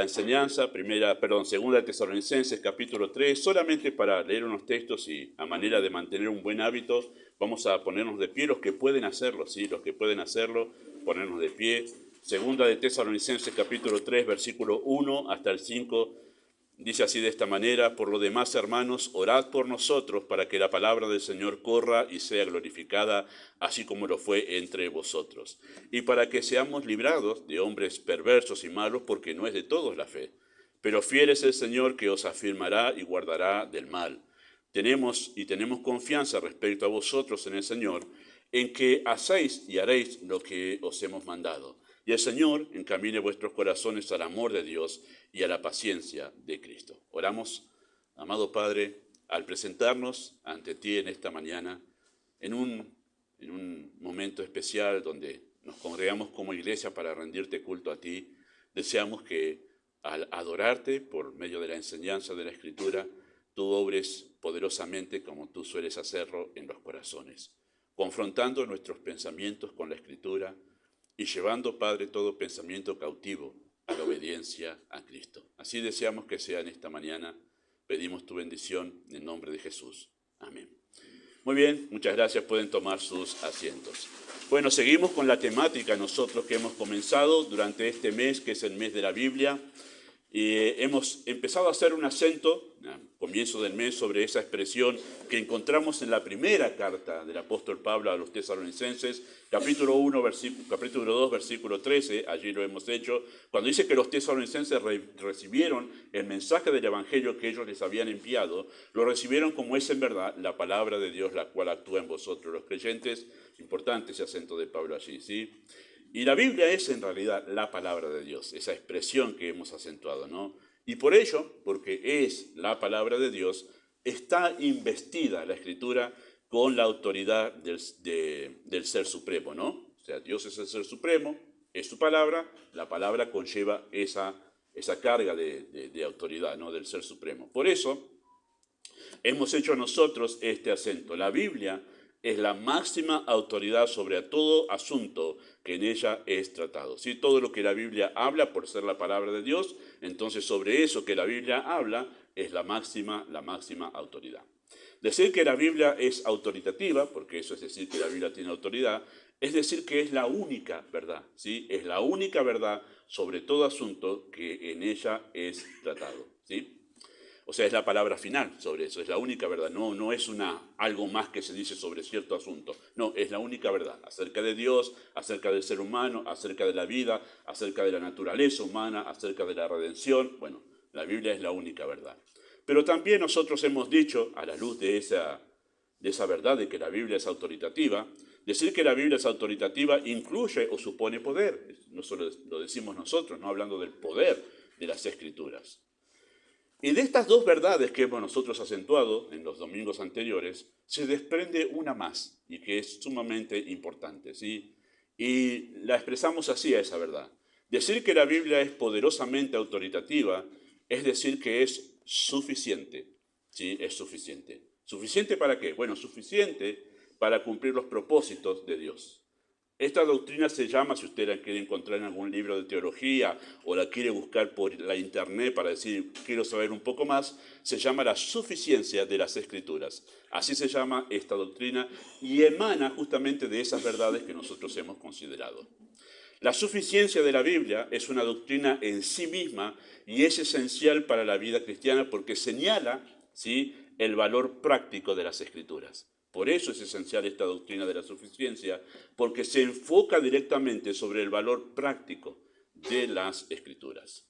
enseñanza, segunda de Tesalonicenses, capítulo 3, solamente para leer unos textos y a manera de mantener un buen hábito, vamos a ponernos de pie, los que pueden hacerlo, ¿sí? Los que pueden hacerlo, ponernos de pie. Segunda de Tesalonicenses, capítulo 3, versículo 1 hasta el 5, dice así de esta manera: por lo demás, hermanos, orad por nosotros para que la palabra del Señor corra y sea glorificada, así como lo fue entre vosotros. Y para que seamos librados de hombres perversos y malos, porque no es de todos la fe. Pero fiel es el Señor, que os afirmará y guardará del mal. Tenemos confianza respecto a vosotros en el Señor, en que hacéis y haréis lo que os hemos mandado. Y el Señor encamine vuestros corazones al amor de Dios y a la paciencia de Cristo. Oramos. Amado Padre, al presentarnos ante ti en esta mañana, en un momento especial donde nos congregamos como iglesia para rendirte culto a ti, deseamos que al adorarte por medio de la enseñanza de la Escritura, tú obres poderosamente como tú sueles hacerlo en los corazones, confrontando nuestros pensamientos con la Escritura y llevando, Padre, todo pensamiento cautivo a la obediencia a Cristo. Así deseamos que sea en esta mañana. Pedimos tu bendición en el nombre de Jesús. Amén. Muy bien, muchas gracias. Pueden tomar sus asientos. Bueno, seguimos con la temática nosotros que hemos comenzado durante este mes, que es el mes de la Biblia. Y hemos empezado a hacer un acento, a comienzo del mes, sobre esa expresión que encontramos en la primera carta del apóstol Pablo a los tesalonicenses, capítulo 2, versículo 13, allí lo hemos hecho, cuando dice que los tesalonicenses recibieron el mensaje del evangelio que ellos les habían enviado, lo recibieron como es en verdad la palabra de Dios, la cual actúa en vosotros, los creyentes. Importante ese acento de Pablo allí, ¿sí? Y la Biblia es en realidad la palabra de Dios, esa expresión que hemos acentuado, ¿no? Y por ello, porque es la palabra de Dios, está investida la Escritura con la autoridad del Ser Supremo, ¿no? O sea, Dios es el Ser Supremo, es su palabra, la palabra conlleva esa carga de autoridad, ¿no? Del Ser Supremo. Por eso hemos hecho nosotros este acento. La Biblia es la máxima autoridad sobre todo asunto que en ella es tratado. ¿Sí? Todo lo que la Biblia habla, por ser la palabra de Dios, entonces sobre eso que la Biblia habla es la máxima autoridad. Decir que la Biblia es autoritativa, porque eso es decir que la Biblia tiene autoridad, es decir que es la única verdad, ¿sí? Es la única verdad sobre todo asunto que en ella es tratado, ¿sí? O sea, es la palabra final sobre eso, es la única verdad, no es algo más que se dice sobre cierto asunto, no, es la única verdad, acerca de Dios, acerca del ser humano, acerca de la vida, acerca de la naturaleza humana, acerca de la redención. Bueno, la Biblia es la única verdad. Pero también nosotros hemos dicho, a la luz de esa verdad de que la Biblia es autoritativa, decir que la Biblia es autoritativa incluye o supone poder, no solo lo decimos nosotros, no hablando del poder de las Escrituras. Y de estas dos verdades que hemos nosotros acentuado en los domingos anteriores, se desprende una más, y que es sumamente importante, ¿sí? Y la expresamos así a esa verdad. Decir que la Biblia es poderosamente autoritativa es decir que es suficiente, ¿sí? Es suficiente. ¿Suficiente para qué? Bueno, suficiente para cumplir los propósitos de Dios. Esta doctrina se llama, si usted la quiere encontrar en algún libro de teología o la quiere buscar por la internet para decir, quiero saber un poco más, se llama la suficiencia de las Escrituras. Así se llama esta doctrina y emana justamente de esas verdades que nosotros hemos considerado. La suficiencia de la Biblia es una doctrina en sí misma y es esencial para la vida cristiana porque señala, ¿sí?, el valor práctico de las Escrituras. Por eso es esencial esta doctrina de la suficiencia, porque se enfoca directamente sobre el valor práctico de las Escrituras.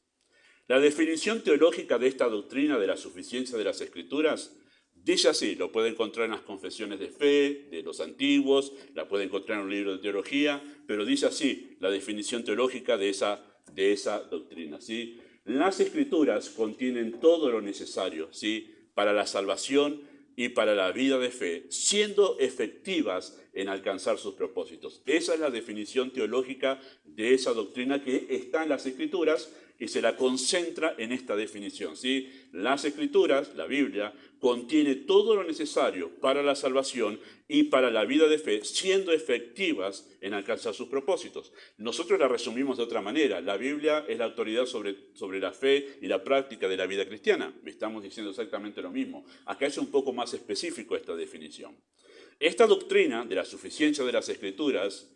La definición teológica de esta doctrina de la suficiencia de las Escrituras dice así, lo puede encontrar en las confesiones de fe de los antiguos, la puede encontrar en un libro de teología, pero dice así la definición teológica de esa doctrina, ¿sí? Las Escrituras contienen todo lo necesario, ¿sí?, para la salvación y para la vida de fe, siendo efectivas en alcanzar sus propósitos. Esa es la definición teológica de esa doctrina que está en las Escrituras y se la concentra en esta definición, ¿sí? Las Escrituras, la Biblia, contiene todo lo necesario para la salvación y para la vida de fe, siendo efectivas en alcanzar sus propósitos. Nosotros la resumimos de otra manera. La Biblia es la autoridad sobre la fe y la práctica de la vida cristiana. Estamos diciendo exactamente lo mismo. Acá es un poco más específico esta definición. Esta doctrina de la suficiencia de las Escrituras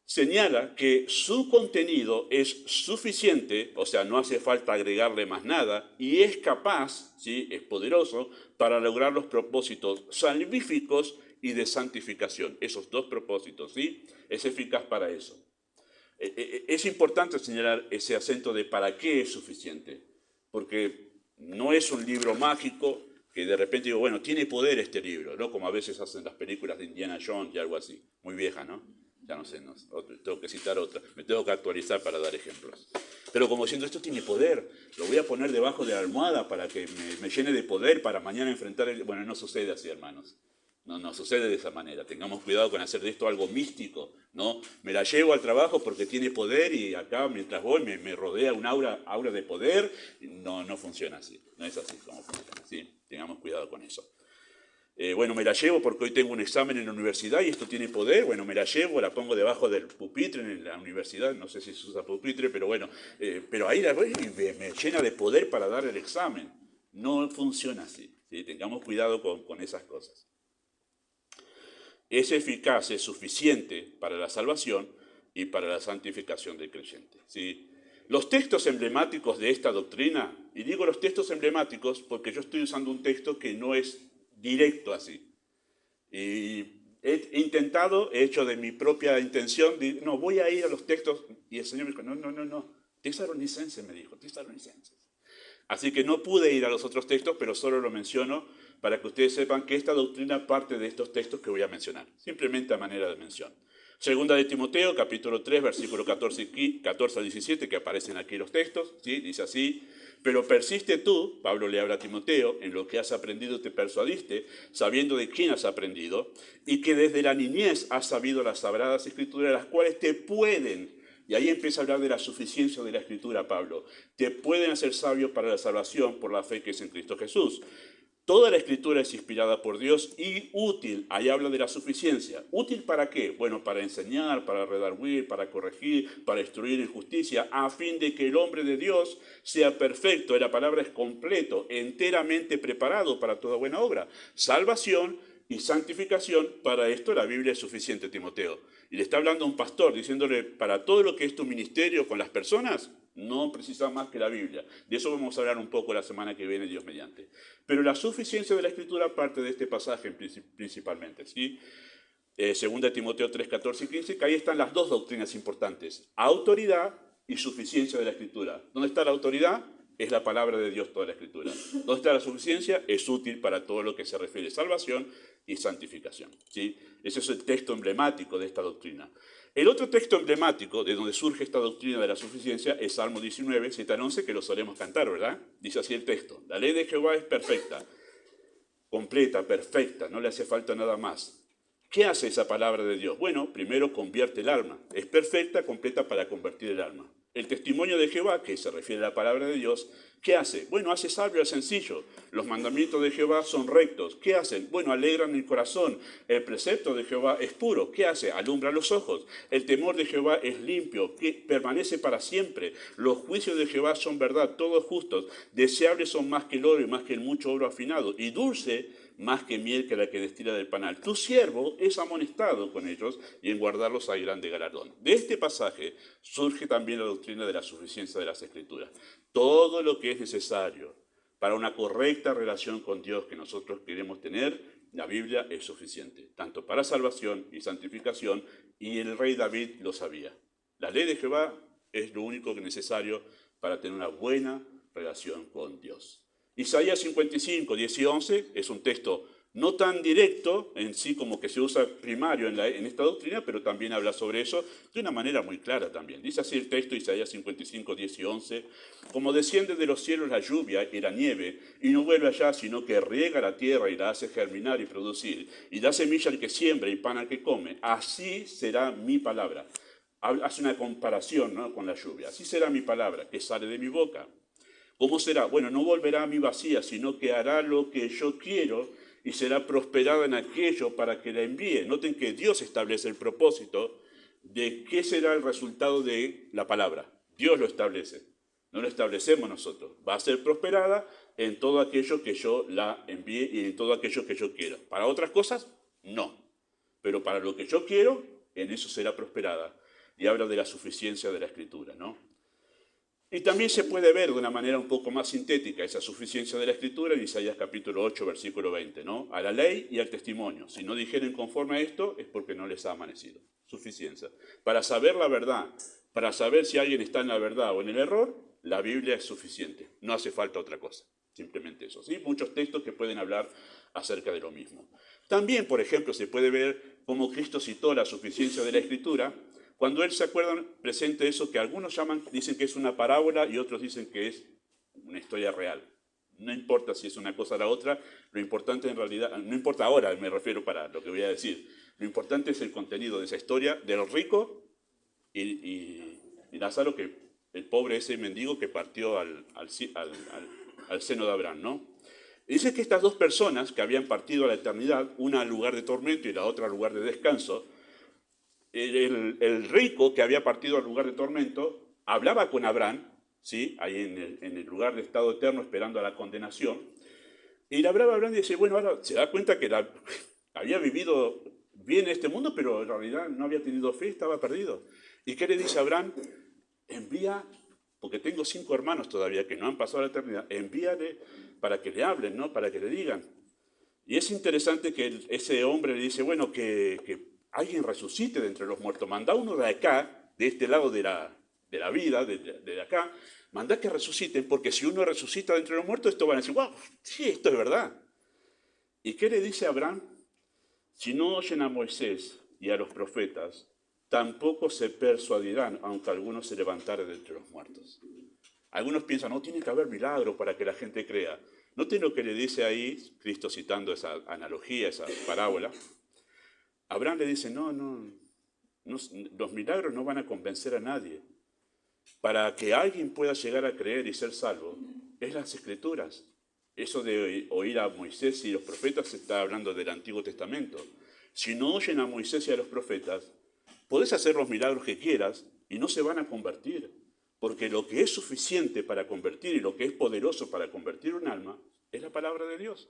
señala que su contenido es suficiente, o sea, no hace falta agregarle más nada, y es capaz, ¿sí? Es poderoso para lograr los propósitos salvíficos y de santificación. Esos dos propósitos, ¿sí? Es eficaz para eso. Es importante señalar ese acento de para qué es suficiente, porque no es un libro mágico que de repente digo, bueno, tiene poder este libro, ¿no? Como a veces hacen las películas de Indiana Jones y algo así. Muy vieja, ¿no? Ya no sé, tengo que citar otra, me tengo que actualizar para dar ejemplos. Pero como diciendo, esto tiene poder, lo voy a poner debajo de la almohada para que me llene de poder para mañana enfrentar el... Bueno, no sucede así, hermanos. No sucede de esa manera. Tengamos cuidado con hacer de esto algo místico, ¿no? Me la llevo al trabajo porque tiene poder y acá mientras voy me rodea un aura de poder. No funciona así. No es así como funciona, ¿sí? Tengamos cuidado con eso. Bueno, me la llevo porque hoy tengo un examen en la universidad y esto tiene poder. Bueno, me la llevo, la pongo debajo del pupitre en la universidad. No sé si se usa pupitre, pero bueno. Pero ahí la voy y me llena de poder para dar el examen. No funciona así, ¿sí? Tengamos cuidado con esas cosas. Es eficaz, es suficiente para la salvación y para la santificación del creyente, ¿sí? Los textos emblemáticos de esta doctrina, y digo los textos emblemáticos porque yo estoy usando un texto que no es directo así. Y he intentado, he hecho de mi propia intención, no, voy a ir a los textos, y el Señor me dijo, no, Tesalonicenses me dijo, Tesalonicenses. Así que no pude ir a los otros textos, pero solo lo menciono para que ustedes sepan que esta doctrina parte de estos textos que voy a mencionar, simplemente a manera de mención. Segunda de Timoteo, capítulo 3, versículo 14 al 17, que aparecen aquí los textos, ¿sí? Dice así, pero persiste tú, Pablo le habla a Timoteo, en lo que has aprendido te persuadiste, sabiendo de quién has aprendido, y que desde la niñez has sabido las sagradas escrituras, las cuales te pueden... Y ahí empieza a hablar de la suficiencia de la Escritura, Pablo. Te pueden hacer sabio para la salvación por la fe que es en Cristo Jesús. Toda la Escritura es inspirada por Dios y útil. Ahí habla de la suficiencia. ¿Útil para qué? Bueno, para enseñar, para redarguir, para corregir, para instruir en justicia, a fin de que el hombre de Dios sea perfecto. La palabra es completo, enteramente preparado para toda buena obra. Salvación y santificación, para esto la Biblia es suficiente, Timoteo. Y le está hablando a un pastor, diciéndole, para todo lo que es tu ministerio con las personas, no precisas más que la Biblia. De eso vamos a hablar un poco la semana que viene, Dios mediante. Pero la suficiencia de la Escritura parte de este pasaje principalmente, ¿sí? 2 Timoteo 3, 14 y 15, que ahí están las dos doctrinas importantes, autoridad y suficiencia de la Escritura. ¿Dónde está la autoridad? Es la palabra de Dios, toda la Escritura. ¿Dónde está la suficiencia? Es útil para todo lo que se refiere a salvación y santificación, ¿sí? Ese es el texto emblemático de esta doctrina. El otro texto emblemático de donde surge esta doctrina de la suficiencia es Salmo 19, 7 al 11, que lo solemos cantar, ¿verdad? Dice así el texto, la ley de Jehová es perfecta, completa, perfecta, no le hace falta nada más. ¿Qué hace esa palabra de Dios? Bueno, primero convierte el alma. Es perfecta, completa para convertir el alma. El testimonio de Jehová, que se refiere a la palabra de Dios, ¿qué hace? Bueno, hace sabio al sencillo. Los mandamientos de Jehová son rectos. ¿Qué hacen? Bueno, alegran el corazón. El precepto de Jehová es puro. ¿Qué hace? Alumbra los ojos. El temor de Jehová es limpio, que permanece para siempre. Los juicios de Jehová son verdad, todos justos. Deseables son más que el oro y más que el mucho oro afinado. Y dulce más que miel que la que destila del panal. Tu siervo es amonestado con ellos y en guardarlos hay grande galardón. De este pasaje surge también la doctrina de la suficiencia de las Escrituras. Todo lo que es necesario para una correcta relación con Dios que nosotros queremos tener, la Biblia es suficiente, tanto para salvación y santificación, y el rey David lo sabía. La ley de Jehová es lo único que es necesario para tener una buena relación con Dios. Isaías 55, 10 y 11 es un texto no tan directo en sí como que se usa primario en esta doctrina, pero también habla sobre eso de una manera muy clara también. Dice así el texto, Isaías 55, 10 y 11, como desciende de los cielos la lluvia y la nieve, y no vuelve allá, sino que riega la tierra y la hace germinar y producir, y da semilla al que siembra y pan al que come, así será mi palabra. hace una comparación, ¿no?, con la lluvia. Así será mi palabra, que sale de mi boca. ¿Cómo será? Bueno, no volverá a mí vacía, sino que hará lo que yo quiero y será prosperada en aquello para que la envíe. Noten que Dios establece el propósito de qué será el resultado de la palabra. Dios lo establece, no lo establecemos nosotros. Va a ser prosperada en todo aquello que yo la envíe y en todo aquello que yo quiera. Para otras cosas, no. Pero para lo que yo quiero, en eso será prosperada. Y habla de la suficiencia de la Escritura, ¿no? Y también se puede ver de una manera un poco más sintética esa suficiencia de la Escritura en Isaías capítulo 8, versículo 20, ¿no? A la ley y al testimonio. Si no dijeren conforme a esto, es porque no les ha amanecido. Suficiencia. Para saber la verdad, para saber si alguien está en la verdad o en el error, la Biblia es suficiente. No hace falta otra cosa. Simplemente eso, ¿sí? Muchos textos que pueden hablar acerca de lo mismo. También, por ejemplo, se puede ver cómo Cristo citó la suficiencia de la Escritura cuando él, se acuerdan, presente eso que algunos dicen que es una parábola y otros dicen que es una historia real. No importa si es una cosa o la otra, lo importante en realidad, no importa ahora, me refiero para lo que voy a decir, lo importante es el contenido de esa historia del rico y Lázaro, que el pobre ese mendigo que partió al seno de Abraham, ¿no? Dice que estas dos personas que habían partido a la eternidad, una al lugar de tormento y la otra al lugar de descanso, el rico que había partido al lugar de tormento hablaba con Abraham, ¿sí?, ahí en el lugar de estado eterno esperando a la condenación, y le hablaba a Abraham y dice, bueno, ahora se da cuenta que había vivido bien en este mundo, pero en realidad no había tenido fe, estaba perdido. ¿Y qué le dice a Abraham? Envía, porque tengo 5 hermanos todavía que no han pasado la eternidad, envíale para que le hablen, ¿no?, para que le digan. Y es interesante que ese hombre le dice, bueno, que alguien resucite de entre los muertos. Manda uno de acá, de este lado de la vida, de acá, manda que resuciten, porque si uno resucita de entre los muertos, esto van a decir, wow, sí, esto es verdad. ¿Y qué le dice a Abraham? Si no oyen a Moisés y a los profetas, tampoco se persuadirán, aunque algunos se levantaren de entre los muertos. Algunos piensan, no, tiene que haber milagros para que la gente crea. Noten lo que le dice ahí, Cristo citando esa analogía, esa parábola. Abraham le dice, no, los milagros no van a convencer a nadie. Para que alguien pueda llegar a creer y ser salvo, es las Escrituras. Eso de oír a Moisés y los profetas se está hablando del Antiguo Testamento. Si no oyen a Moisés y a los profetas, podés hacer los milagros que quieras y no se van a convertir. Porque lo que es suficiente para convertir y lo que es poderoso para convertir un alma es la palabra de Dios.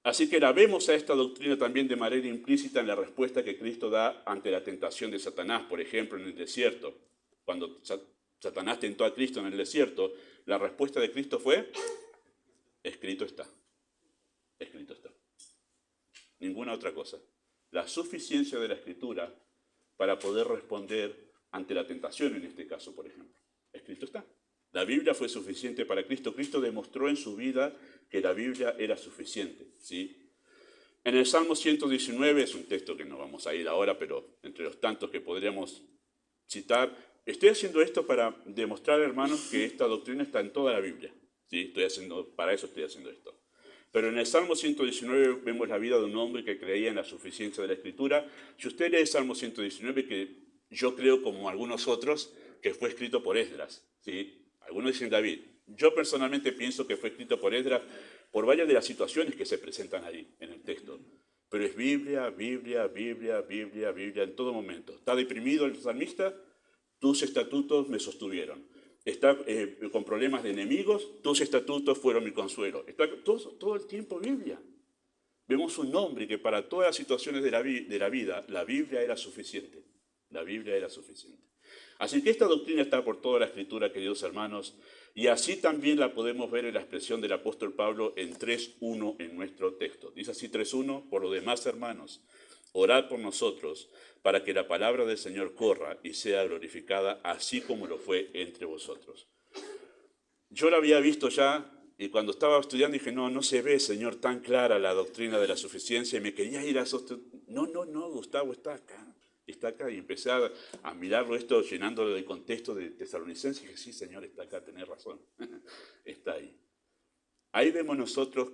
Así que la vemos a esta doctrina también de manera implícita en la respuesta que Cristo da ante la tentación de Satanás, por ejemplo, en el desierto. Cuando Satanás tentó a Cristo en el desierto, la respuesta de Cristo fue, escrito está. Escrito está. Ninguna otra cosa. La suficiencia de la Escritura para poder responder ante la tentación en este caso, por ejemplo. Escrito está. La Biblia fue suficiente para Cristo. Cristo demostró en su vida que la Biblia era suficiente, ¿sí? En el Salmo 119, es un texto que no vamos a ir ahora, pero entre los tantos que podríamos citar, estoy haciendo esto para demostrar, hermanos, que esta doctrina está en toda la Biblia, ¿sí? Para eso estoy haciendo esto. Pero en el Salmo 119 vemos la vida de un hombre que creía en la suficiencia de la Escritura. Si usted lee el Salmo 119, que yo creo, como algunos otros, que fue escrito por Esdras, ¿sí? Algunos dicen David. Yo personalmente pienso que fue escrito por Esdras por varias de las situaciones que se presentan ahí en el texto. Pero es Biblia, Biblia, Biblia, Biblia, Biblia en todo momento. ¿Está deprimido el salmista? Tus estatutos me sostuvieron. Está con problemas de enemigos, tus estatutos fueron mi consuelo. Está todo el tiempo Biblia. Vemos un hombre que para todas las situaciones de la vida, la Biblia era suficiente. La Biblia era suficiente. Así que esta doctrina está por toda la Escritura, queridos hermanos, y así también la podemos ver en la expresión del apóstol Pablo en 3.1 en nuestro texto. Dice así 3.1, por lo demás, hermanos, orad por nosotros, para que la palabra del Señor corra y sea glorificada, así como lo fue entre vosotros. Yo la había visto ya, y cuando estaba estudiando dije, no se ve, Señor, tan clara la doctrina de la suficiencia, y me quería ir a sostener. No, Gustavo, está acá, y empecé a mirarlo esto, llenándolo del contexto de Tesalonicenses, y dije, sí, Señor, está acá, tenés razón, está ahí. Ahí vemos nosotros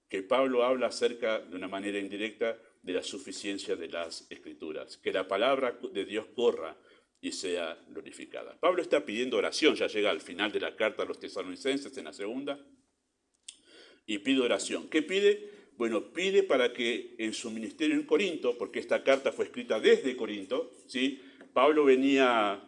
que Pablo habla acerca, de una manera indirecta, de la suficiencia de las Escrituras, que la palabra de Dios corra y sea glorificada. Pablo está pidiendo oración, ya llega al final de la carta a los tesalonicenses en la segunda, y pide oración. ¿Qué pide? Bueno, pide para que en su ministerio en Corinto, porque esta carta fue escrita desde Corinto, ¿sí? Pablo venía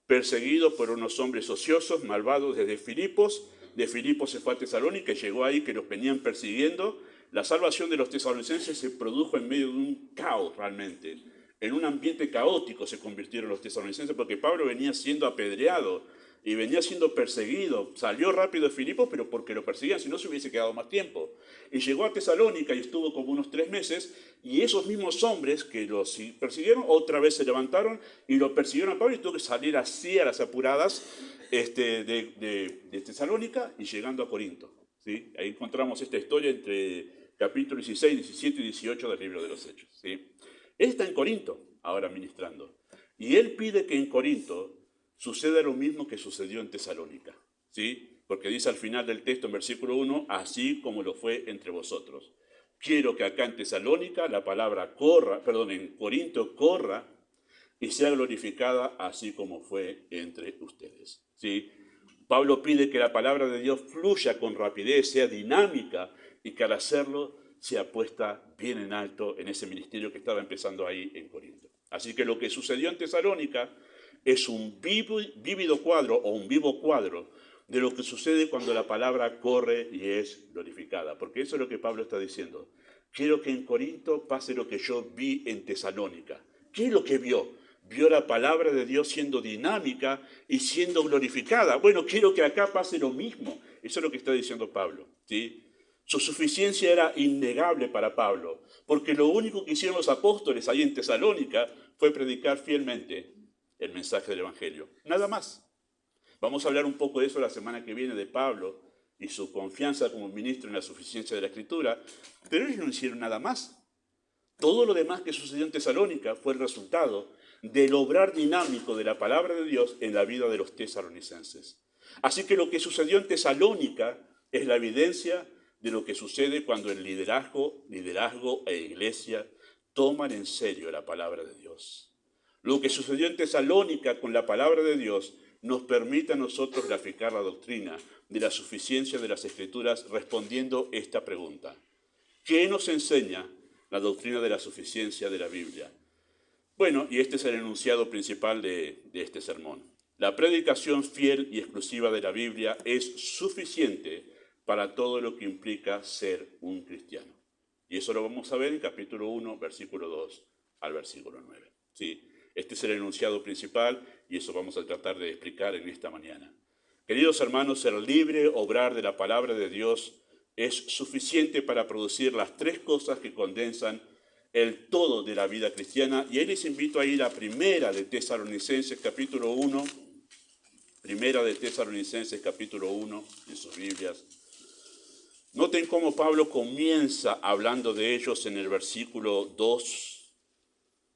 perseguido por unos hombres ociosos, malvados desde Filipos. De Filipos se fue a Tesalónica y llegó ahí que los venían persiguiendo. La salvación de los tesalonicenses se produjo en medio de un caos realmente. En un ambiente caótico se convirtieron los tesalonicenses porque Pablo venía siendo apedreado y venía siendo perseguido. Salió rápido de Filipos, pero porque lo perseguían, si no se hubiese quedado más tiempo. Y llegó a Tesalónica y estuvo como unos 3 meses, y esos mismos hombres que los persiguieron, otra vez se levantaron y lo persiguieron a Pablo y tuvo que salir así a las apuradas de Tesalónica y llegando a Corinto. ¿Sí? Ahí encontramos esta historia entre capítulos 16, 17 y 18 del libro de los Hechos. ¿Sí? Él está en Corinto ahora ministrando, y él pide que en Corinto suceda lo mismo que sucedió en Tesalónica, ¿sí? Porque dice al final del texto, en versículo 1, así como lo fue entre vosotros. Quiero que acá en Tesalónica la palabra corra, perdón, en Corinto corra y sea glorificada así como fue entre ustedes, ¿sí? Pablo pide que la palabra de Dios fluya con rapidez, sea dinámica y que al hacerlo sea puesta bien en alto en ese ministerio que estaba empezando ahí en Corinto. Así que lo que sucedió en Tesalónica es un vívido cuadro o un vivo cuadro de lo que sucede cuando la palabra corre y es glorificada. Porque eso es lo que Pablo está diciendo. Quiero que en Corinto pase lo que yo vi en Tesalónica. ¿Qué es lo que vio? Vio la palabra de Dios siendo dinámica y siendo glorificada. Bueno, quiero que acá pase lo mismo. Eso es lo que está diciendo Pablo, ¿sí? Su suficiencia era innegable para Pablo, porque lo único que hicieron los apóstoles ahí en Tesalónica fue predicar fielmente el mensaje del Evangelio. Nada más. Vamos a hablar un poco de eso la semana que viene, de Pablo y su confianza como ministro en la suficiencia de la Escritura, pero ellos no hicieron nada más. Todo lo demás que sucedió en Tesalónica fue el resultado del obrar dinámico de la palabra de Dios en la vida de los tesalonicenses. Así que lo que sucedió en Tesalónica es la evidencia de lo que sucede cuando el liderazgo e iglesia toman en serio la palabra de Dios. Lo que sucedió en Tesalónica con la palabra de Dios nos permite a nosotros graficar la doctrina de la suficiencia de las Escrituras respondiendo esta pregunta. ¿Qué nos enseña la doctrina de la suficiencia de la Biblia? Bueno, y este es el enunciado principal de este sermón. La predicación fiel y exclusiva de la Biblia es suficiente para todo lo que implica ser un cristiano. Y eso lo vamos a ver en capítulo 1, versículo 2 al versículo 9. ¿Sí? Este es el enunciado principal y eso vamos a tratar de explicar en esta mañana. Queridos hermanos, ser libre, obrar de la palabra de Dios es suficiente para producir las 3 cosas que condensan el todo de la vida cristiana. Y ahí les invito a ir a Primera de Tesalonicenses, capítulo 1. Primera de Tesalonicenses, capítulo 1, en sus Biblias. Noten cómo Pablo comienza hablando de ellos en el versículo 2.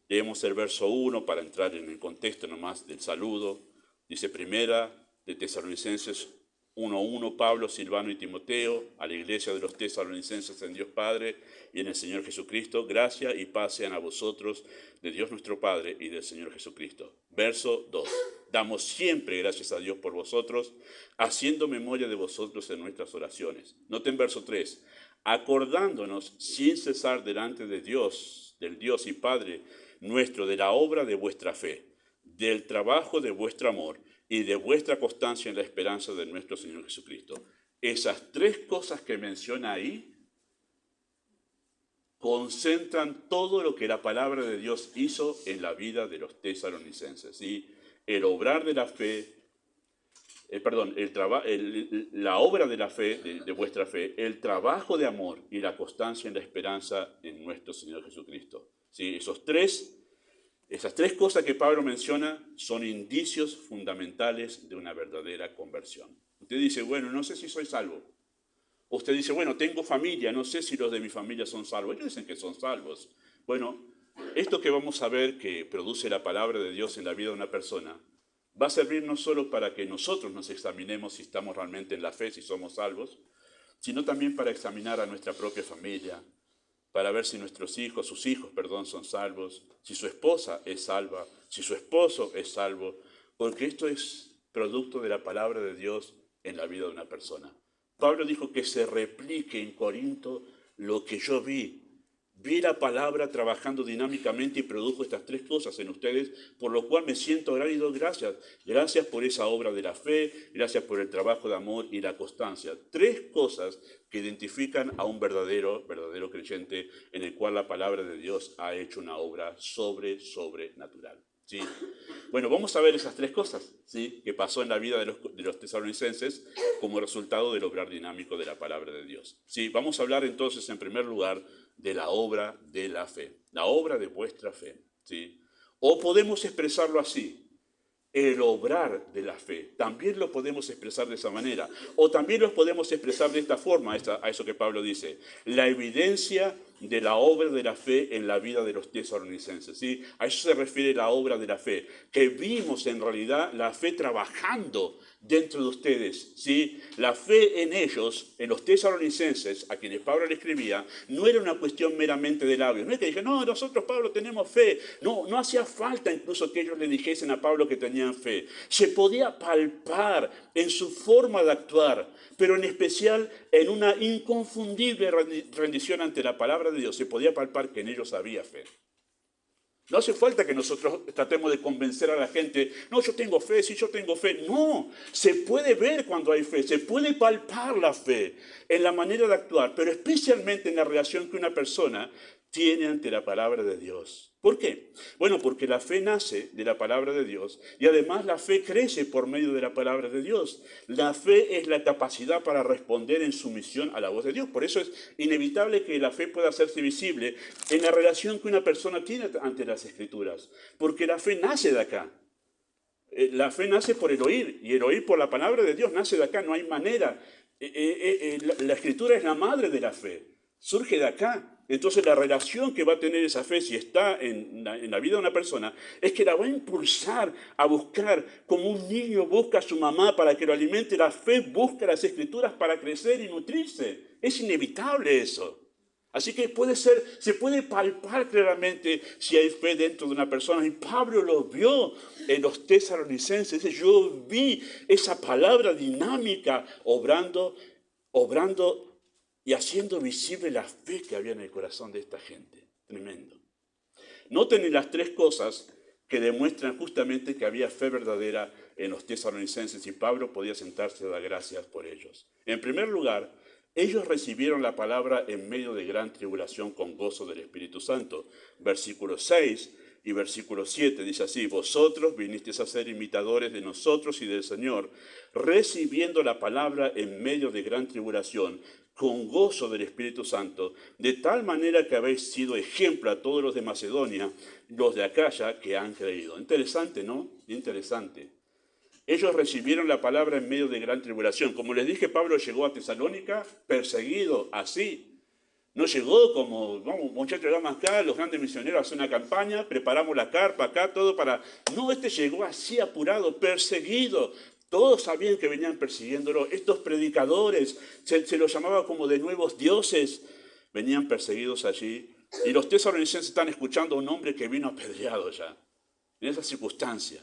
Leemos el verso 1 para entrar en el contexto nomás del saludo. Dice Primera de Tesalonicenses 1:1, Pablo, Silvano y Timoteo, a la iglesia de los tesalonicenses en Dios Padre y en el Señor Jesucristo, gracia y paz sean a vosotros de Dios nuestro Padre y del Señor Jesucristo. Verso 2, damos siempre gracias a Dios por vosotros, haciendo memoria de vosotros en nuestras oraciones. Noten verso 3, acordándonos sin cesar delante de Dios, del Dios y Padre nuestro, de la obra de vuestra fe, del trabajo de vuestro amor y de vuestra constancia en la esperanza de nuestro Señor Jesucristo. Esas 3 cosas que menciona ahí concentran todo lo que la palabra de Dios hizo en la vida de los tesalonicenses. ¿Sí? El obrar de la fe, la obra de la fe, de vuestra fe, el trabajo de amor y la constancia en la esperanza en nuestro Señor Jesucristo. ¿Sí? Esas 3 cosas que Pablo menciona son indicios fundamentales de una verdadera conversión. Usted dice, bueno, no sé si soy salvo. Usted dice, bueno, tengo familia, no sé si los de mi familia son salvos. Ellos dicen que son salvos. Bueno, esto que vamos a ver que produce la palabra de Dios en la vida de una persona va a servir no solo para que nosotros nos examinemos si estamos realmente en la fe, si somos salvos, sino también para examinar a nuestra propia familia, para ver si nuestros hijos, sus hijos, perdón, son salvos, si su esposa es salva, si su esposo es salvo, porque esto es producto de la palabra de Dios en la vida de una persona. Pablo dijo que se replique en Corinto lo que yo vi. Vi la palabra trabajando dinámicamente y produjo estas tres cosas en ustedes, por lo cual me siento agradecido. Gracias. Gracias por esa obra de la fe, gracias por el trabajo de amor y la constancia. Tres cosas que identifican a un verdadero creyente en el cual la palabra de Dios ha hecho una obra sobrenatural. ¿Sí? Bueno, vamos a ver esas tres cosas, ¿sí?, que pasó en la vida de los tesalonicenses como resultado del obrar dinámico de la palabra de Dios. ¿Sí? Vamos a hablar entonces en primer lugar de la obra de la fe, la obra de vuestra fe. ¿Sí? O podemos expresarlo así: el obrar de la fe. También lo podemos expresar de esa manera. O también lo podemos expresar de esta forma, a eso que Pablo dice: la evidencia de la obra de la fe en la vida de los tesalonicenses. ¿Sí? A eso se refiere la obra de la fe, que vimos en realidad la fe trabajando dentro de ustedes. ¿Sí? La fe en ellos, en los tesalonicenses, a quienes Pablo le escribía, no era una cuestión meramente de labios. No es que dijeran: no, nosotros, Pablo, tenemos fe. No, no hacía falta incluso que ellos le dijesen a Pablo que tenían fe. Se podía palpar en su forma de actuar, pero en especial en una inconfundible rendición ante la palabra de Dios. Se podía palpar que en ellos había fe. No hace falta que nosotros tratemos de convencer a la gente: no, yo tengo fe, sí, yo tengo fe. No, se puede ver cuando hay fe, se puede palpar la fe en la manera de actuar, pero especialmente en la relación que una persona tiene ante la palabra de Dios. ¿Por qué? Bueno, porque la fe nace de la palabra de Dios y además la fe crece por medio de la palabra de Dios. La fe es la capacidad para responder en sumisión a la voz de Dios. Por eso es inevitable que la fe pueda hacerse visible en la relación que una persona tiene ante las Escrituras, porque la fe nace de acá. La fe nace por el oír, y el oír por la palabra de Dios nace de acá, no hay manera. La Escritura es la madre de la fe, surge de acá. Entonces la relación que va a tener esa fe, si está en la vida de una persona, es que la va a impulsar a buscar, como un niño busca a su mamá para que lo alimente. La fe busca las Escrituras para crecer y nutrirse. Es inevitable eso. Así que se puede palpar claramente si hay fe dentro de una persona. Y Pablo lo vio en los tesalonicenses. Yo vi esa palabra dinámica obrando y haciendo visible la fe que había en el corazón de esta gente. Tremendo. Noten las tres cosas que demuestran justamente que había fe verdadera en los tesalonicenses y Pablo podía sentarse a dar gracias por ellos. En primer lugar, ellos recibieron la palabra en medio de gran tribulación con gozo del Espíritu Santo. Versículo 6 y versículo 7 dice así: vosotros vinisteis a ser imitadores de nosotros y del Señor, recibiendo la palabra en medio de gran tribulación, con gozo del Espíritu Santo, de tal manera que habéis sido ejemplo a todos los de Macedonia, los de Acaya que han creído. Interesante, ¿no? Interesante. Ellos recibieron la palabra en medio de gran tribulación. Como les dije, Pablo llegó a Tesalónica perseguido, así. No llegó como: vamos, muchachos, vamos acá, los grandes misioneros hacen una campaña, preparamos la carpa acá, todo para... No, llegó así apurado, perseguido. Todos sabían que venían persiguiéndolo. Estos predicadores, se los llamaba como de nuevos dioses, venían perseguidos allí. Y los tesalonicenses están escuchando a un hombre que vino apedreado ya, en esa circunstancia.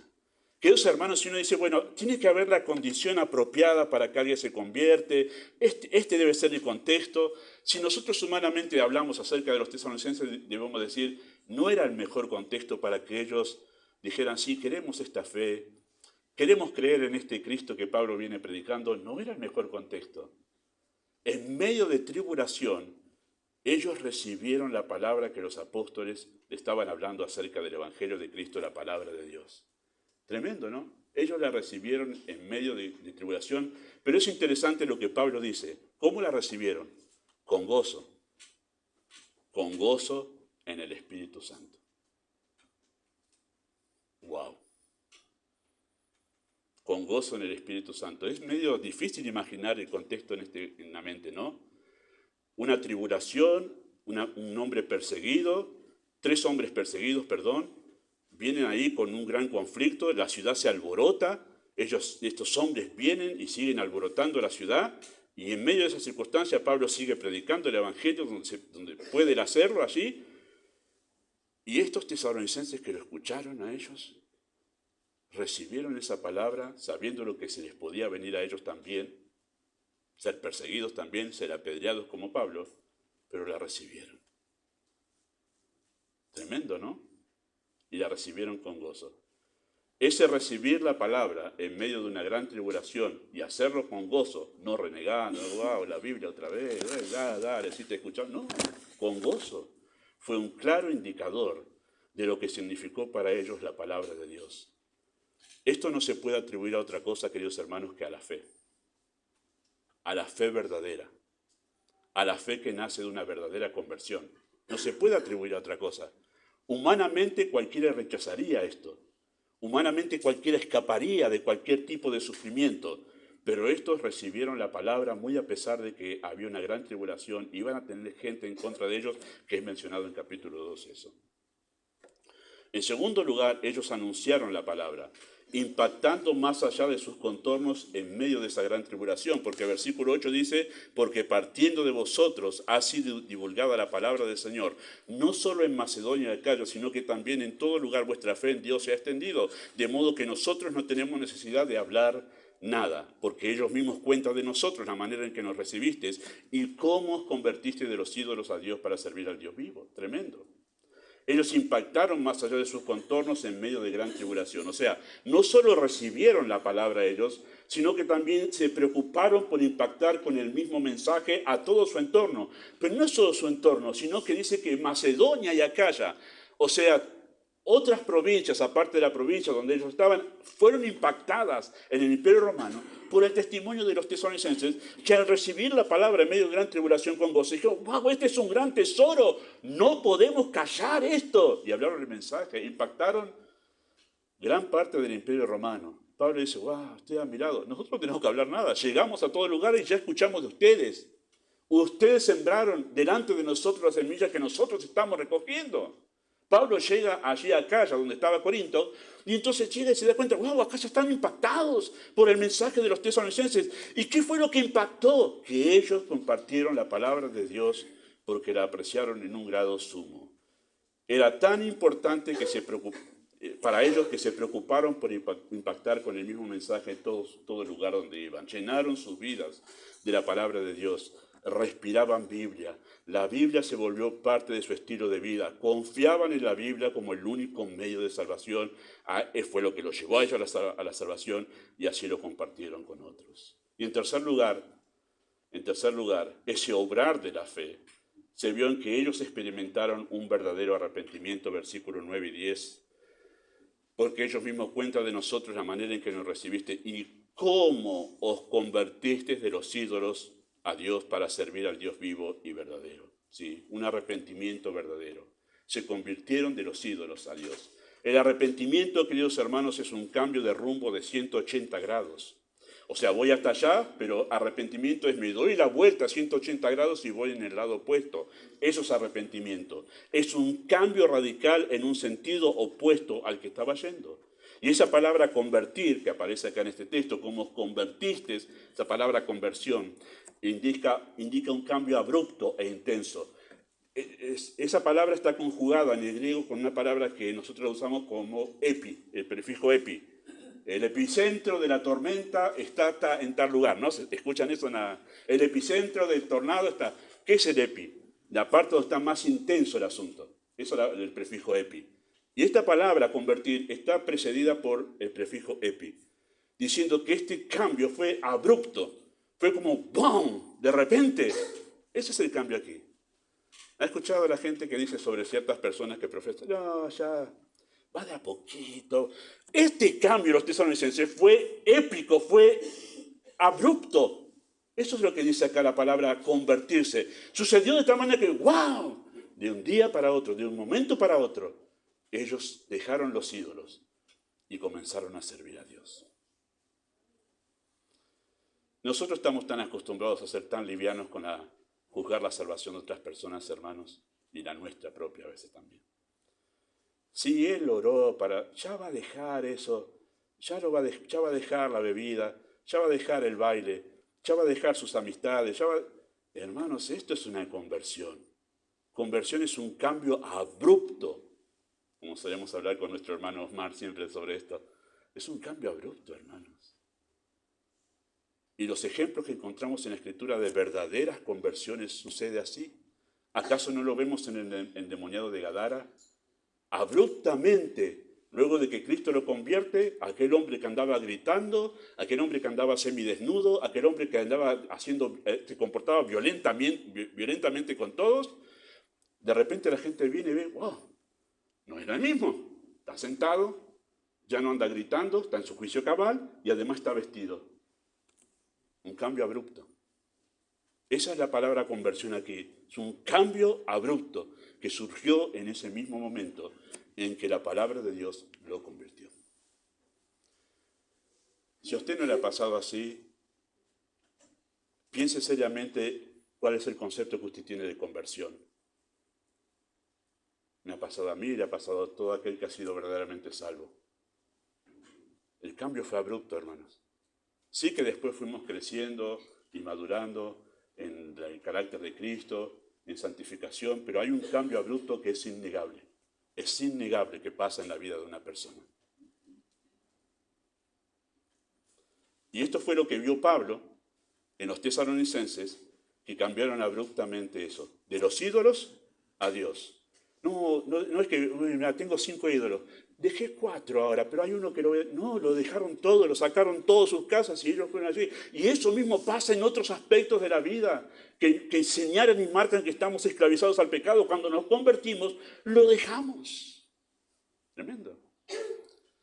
Queridos hermanos, si uno dice: bueno, tiene que haber la condición apropiada para que alguien se convierte, este debe ser el contexto. Si nosotros humanamente hablamos acerca de los tesalonicenses, debemos decir: no era el mejor contexto para que ellos dijeran: sí, queremos esta fe, queremos creer en este Cristo que Pablo viene predicando. No era el mejor contexto. En medio de tribulación, ellos recibieron la palabra que los apóstoles le estaban hablando acerca del Evangelio de Cristo, la palabra de Dios. Tremendo, ¿no? Ellos la recibieron en medio de tribulación, pero es interesante lo que Pablo dice. ¿Cómo la recibieron? Con gozo en el Espíritu Santo. ¡Wow! Con gozo en el Espíritu Santo. Es medio difícil imaginar el contexto en la mente, ¿no? Una tribulación, un hombre perseguido, 3 hombres perseguidos, vienen ahí con un gran conflicto, la ciudad se alborota, estos hombres vienen y siguen alborotando la ciudad, Y en medio de esa circunstancia Pablo sigue predicando el Evangelio donde puede hacerlo allí. Y estos tesalonicenses que lo escucharon a ellos, recibieron esa palabra sabiendo lo que se les podía venir a ellos también, ser perseguidos también, ser apedreados como Pablo, pero la recibieron. Tremendo, ¿no? Y la recibieron con gozo. Ese recibir la palabra en medio de una gran tribulación y hacerlo con gozo, no renegando, wow, la Biblia otra vez, dale, si te escuchamos, no, con gozo, fue un claro indicador de lo que significó para ellos la palabra de Dios. Esto no se puede atribuir a otra cosa, queridos hermanos, que a la fe verdadera, a la fe que nace de una verdadera conversión. No se puede atribuir a otra cosa. Humanamente cualquiera rechazaría esto. Humanamente cualquiera escaparía de cualquier tipo de sufrimiento, pero estos recibieron la palabra muy a pesar de que había una gran tribulación y iban a tener gente en contra de ellos, que es mencionado en capítulo 2 eso. En segundo lugar, ellos anunciaron la palabra, impactando más allá de sus contornos en medio de esa gran tribulación, porque versículo 8 dice, porque partiendo de vosotros ha sido divulgada la palabra del Señor, no solo en Macedonia y Acaya, sino que también en todo lugar vuestra fe en Dios se ha extendido, de modo que nosotros no tenemos necesidad de hablar nada, porque ellos mismos cuentan de nosotros la manera en que nos recibisteis y cómo os convertisteis de los ídolos a Dios para servir al Dios vivo. Tremendo. Ellos impactaron más allá de sus contornos en medio de gran tribulación. O sea, no solo recibieron la palabra ellos, sino que también se preocuparon por impactar con el mismo mensaje a todo su entorno. Pero no solo su entorno, sino que dice que Macedonia y Acaya, o sea, otras provincias, aparte de la provincia donde ellos estaban, fueron impactadas en el Imperio Romano por el testimonio de los tesalonicenses, que al recibir la palabra en medio de gran tribulación con gozo, dijeron, wow, este es un gran tesoro, no podemos callar esto. Y hablaron el mensaje, impactaron gran parte del Imperio Romano. Pablo dice, wow, ustedes han mirado, nosotros no tenemos que hablar nada, llegamos a todo lugar y ya escuchamos de ustedes. Ustedes sembraron delante de nosotros las semillas que nosotros estamos recogiendo. Pablo llega allí a Acaya, donde estaba Corinto, y entonces llega y se da cuenta, wow, acá ya están impactados por el mensaje de los tesalonicenses. ¿Y qué fue lo que impactó? Que ellos compartieron la palabra de Dios porque la apreciaron en un grado sumo. Era tan importante que para ellos que se preocuparon por impactar con el mismo mensaje en todo el lugar donde iban. Llenaron sus vidas de la palabra de Dios. Respiraban Biblia. La Biblia se volvió parte de su estilo de vida. Confiaban en la Biblia como el único medio de salvación. Fue lo que los llevó a ellos a la salvación y así lo compartieron con otros. Y en tercer lugar, ese obrar de la fe se vio en que ellos experimentaron un verdadero arrepentimiento, versículos 9 y 10, porque ellos mismos cuentan de nosotros la manera en que nos recibiste y cómo os convertisteis de los ídolos a Dios para servir al Dios vivo y verdadero. ¿Sí? Un arrepentimiento verdadero. Se convirtieron de los ídolos a Dios. El arrepentimiento, queridos hermanos, es un cambio de rumbo de 180 grados. O sea, voy hasta allá, pero arrepentimiento es me doy la vuelta a 180 grados y voy en el lado opuesto. Eso es arrepentimiento. Es un cambio radical en un sentido opuesto al que estaba yendo. Y esa palabra convertir, que aparece acá en este texto, como os convertiste, esa palabra conversión, indica un cambio abrupto e intenso. Esa palabra está conjugada en el griego con una palabra que nosotros usamos como epi, el prefijo epi. El epicentro de la tormenta está en tal lugar, ¿no? ¿Escuchan eso? El epicentro del tornado está. ¿Qué es el epi? La parte donde está más intenso el asunto. Eso es el prefijo epi. Y esta palabra, convertir, está precedida por el prefijo epi, diciendo que este cambio fue abrupto. Fue como ¡bum! De repente. Ese es el cambio aquí. ¿Ha escuchado a la gente que dice sobre ciertas personas que profesan? No, ya, va de a poquito. Este cambio de los tesalonicenses fue épico, fue abrupto. Eso es lo que dice acá la palabra convertirse. Sucedió de tal manera que, ¡wow! De un día para otro, de un momento para otro, ellos dejaron los ídolos y comenzaron a servir a Dios. Nosotros estamos tan acostumbrados a ser tan livianos con juzgar la salvación de otras personas, hermanos, y la nuestra propia a veces también. Si él oró ya va a dejar eso, ya va a dejar la bebida, ya va a dejar el baile. ya va a dejar sus amistades, Hermanos, esto es una conversión. Conversión es un cambio abrupto, como solemos hablar con nuestro hermano Osmar siempre sobre esto. Es un cambio abrupto, hermanos. Y los ejemplos que encontramos en la Escritura de verdaderas conversiones sucede así. ¿Acaso no lo vemos en el endemoniado de Gadara? Abruptamente, luego de que Cristo lo convierte, aquel hombre que andaba gritando, aquel hombre que andaba semidesnudo, aquel hombre que andaba se comportaba violentamente con todos, de repente la gente viene y ve, wow, no era el mismo. Está sentado, ya no anda gritando, está en su juicio cabal y además está vestido. Un cambio abrupto. Esa es la palabra conversión aquí. Es un cambio abrupto que surgió en ese mismo momento en que la palabra de Dios lo convirtió. Si a usted no le ha pasado así, piense seriamente cuál es el concepto que usted tiene de conversión. Me ha pasado a mí, le ha pasado a todo aquel que ha sido verdaderamente salvo. El cambio fue abrupto, hermanos. Sí que después fuimos creciendo y madurando en el carácter de Cristo, en santificación, pero hay un cambio abrupto que es innegable. Es innegable que pasa en la vida de una persona. Y esto fue lo que vio Pablo en los tesalonicenses, que cambiaron abruptamente eso, de los ídolos a Dios. No es que, mira, tengo 5 ídolos, dejé 4 ahora, pero hay uno que lo dejaron todo, lo sacaron todas sus casas y ellos fueron allí. Y eso mismo pasa en otros aspectos de la vida, que señalan y marcan que estamos esclavizados al pecado. Cuando nos convertimos, lo dejamos. Tremendo.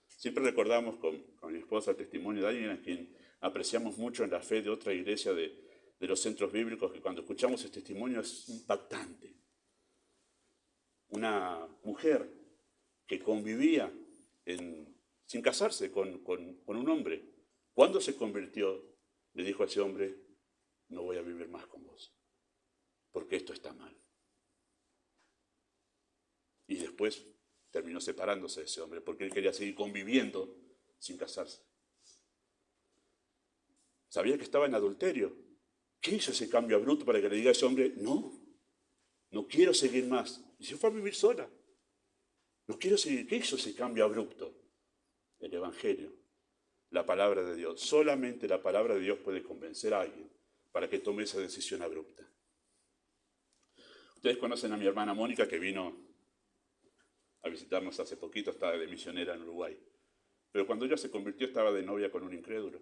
Siempre recordamos con mi esposa el testimonio de alguien a quien apreciamos mucho en la fe de otra iglesia de los centros bíblicos, que cuando escuchamos ese testimonio es impactante. Una mujer que convivía sin casarse con un hombre. Cuando se convirtió, le dijo a ese hombre, no voy a vivir más con vos, porque esto está mal. Y después terminó separándose de ese hombre, porque él quería seguir conviviendo sin casarse. Sabía que estaba en adulterio. ¿Qué hizo ese cambio abrupto para que le diga a ese hombre, no quiero seguir más? Y se fue a vivir sola. No quiero seguir. ¿Qué hizo ese cambio abrupto? El Evangelio, la palabra de Dios. Solamente la palabra de Dios puede convencer a alguien para que tome esa decisión abrupta. Ustedes conocen a mi hermana Mónica, que vino a visitarnos hace poquito, estaba de misionera en Uruguay. Pero cuando ella se convirtió estaba de novia con un incrédulo.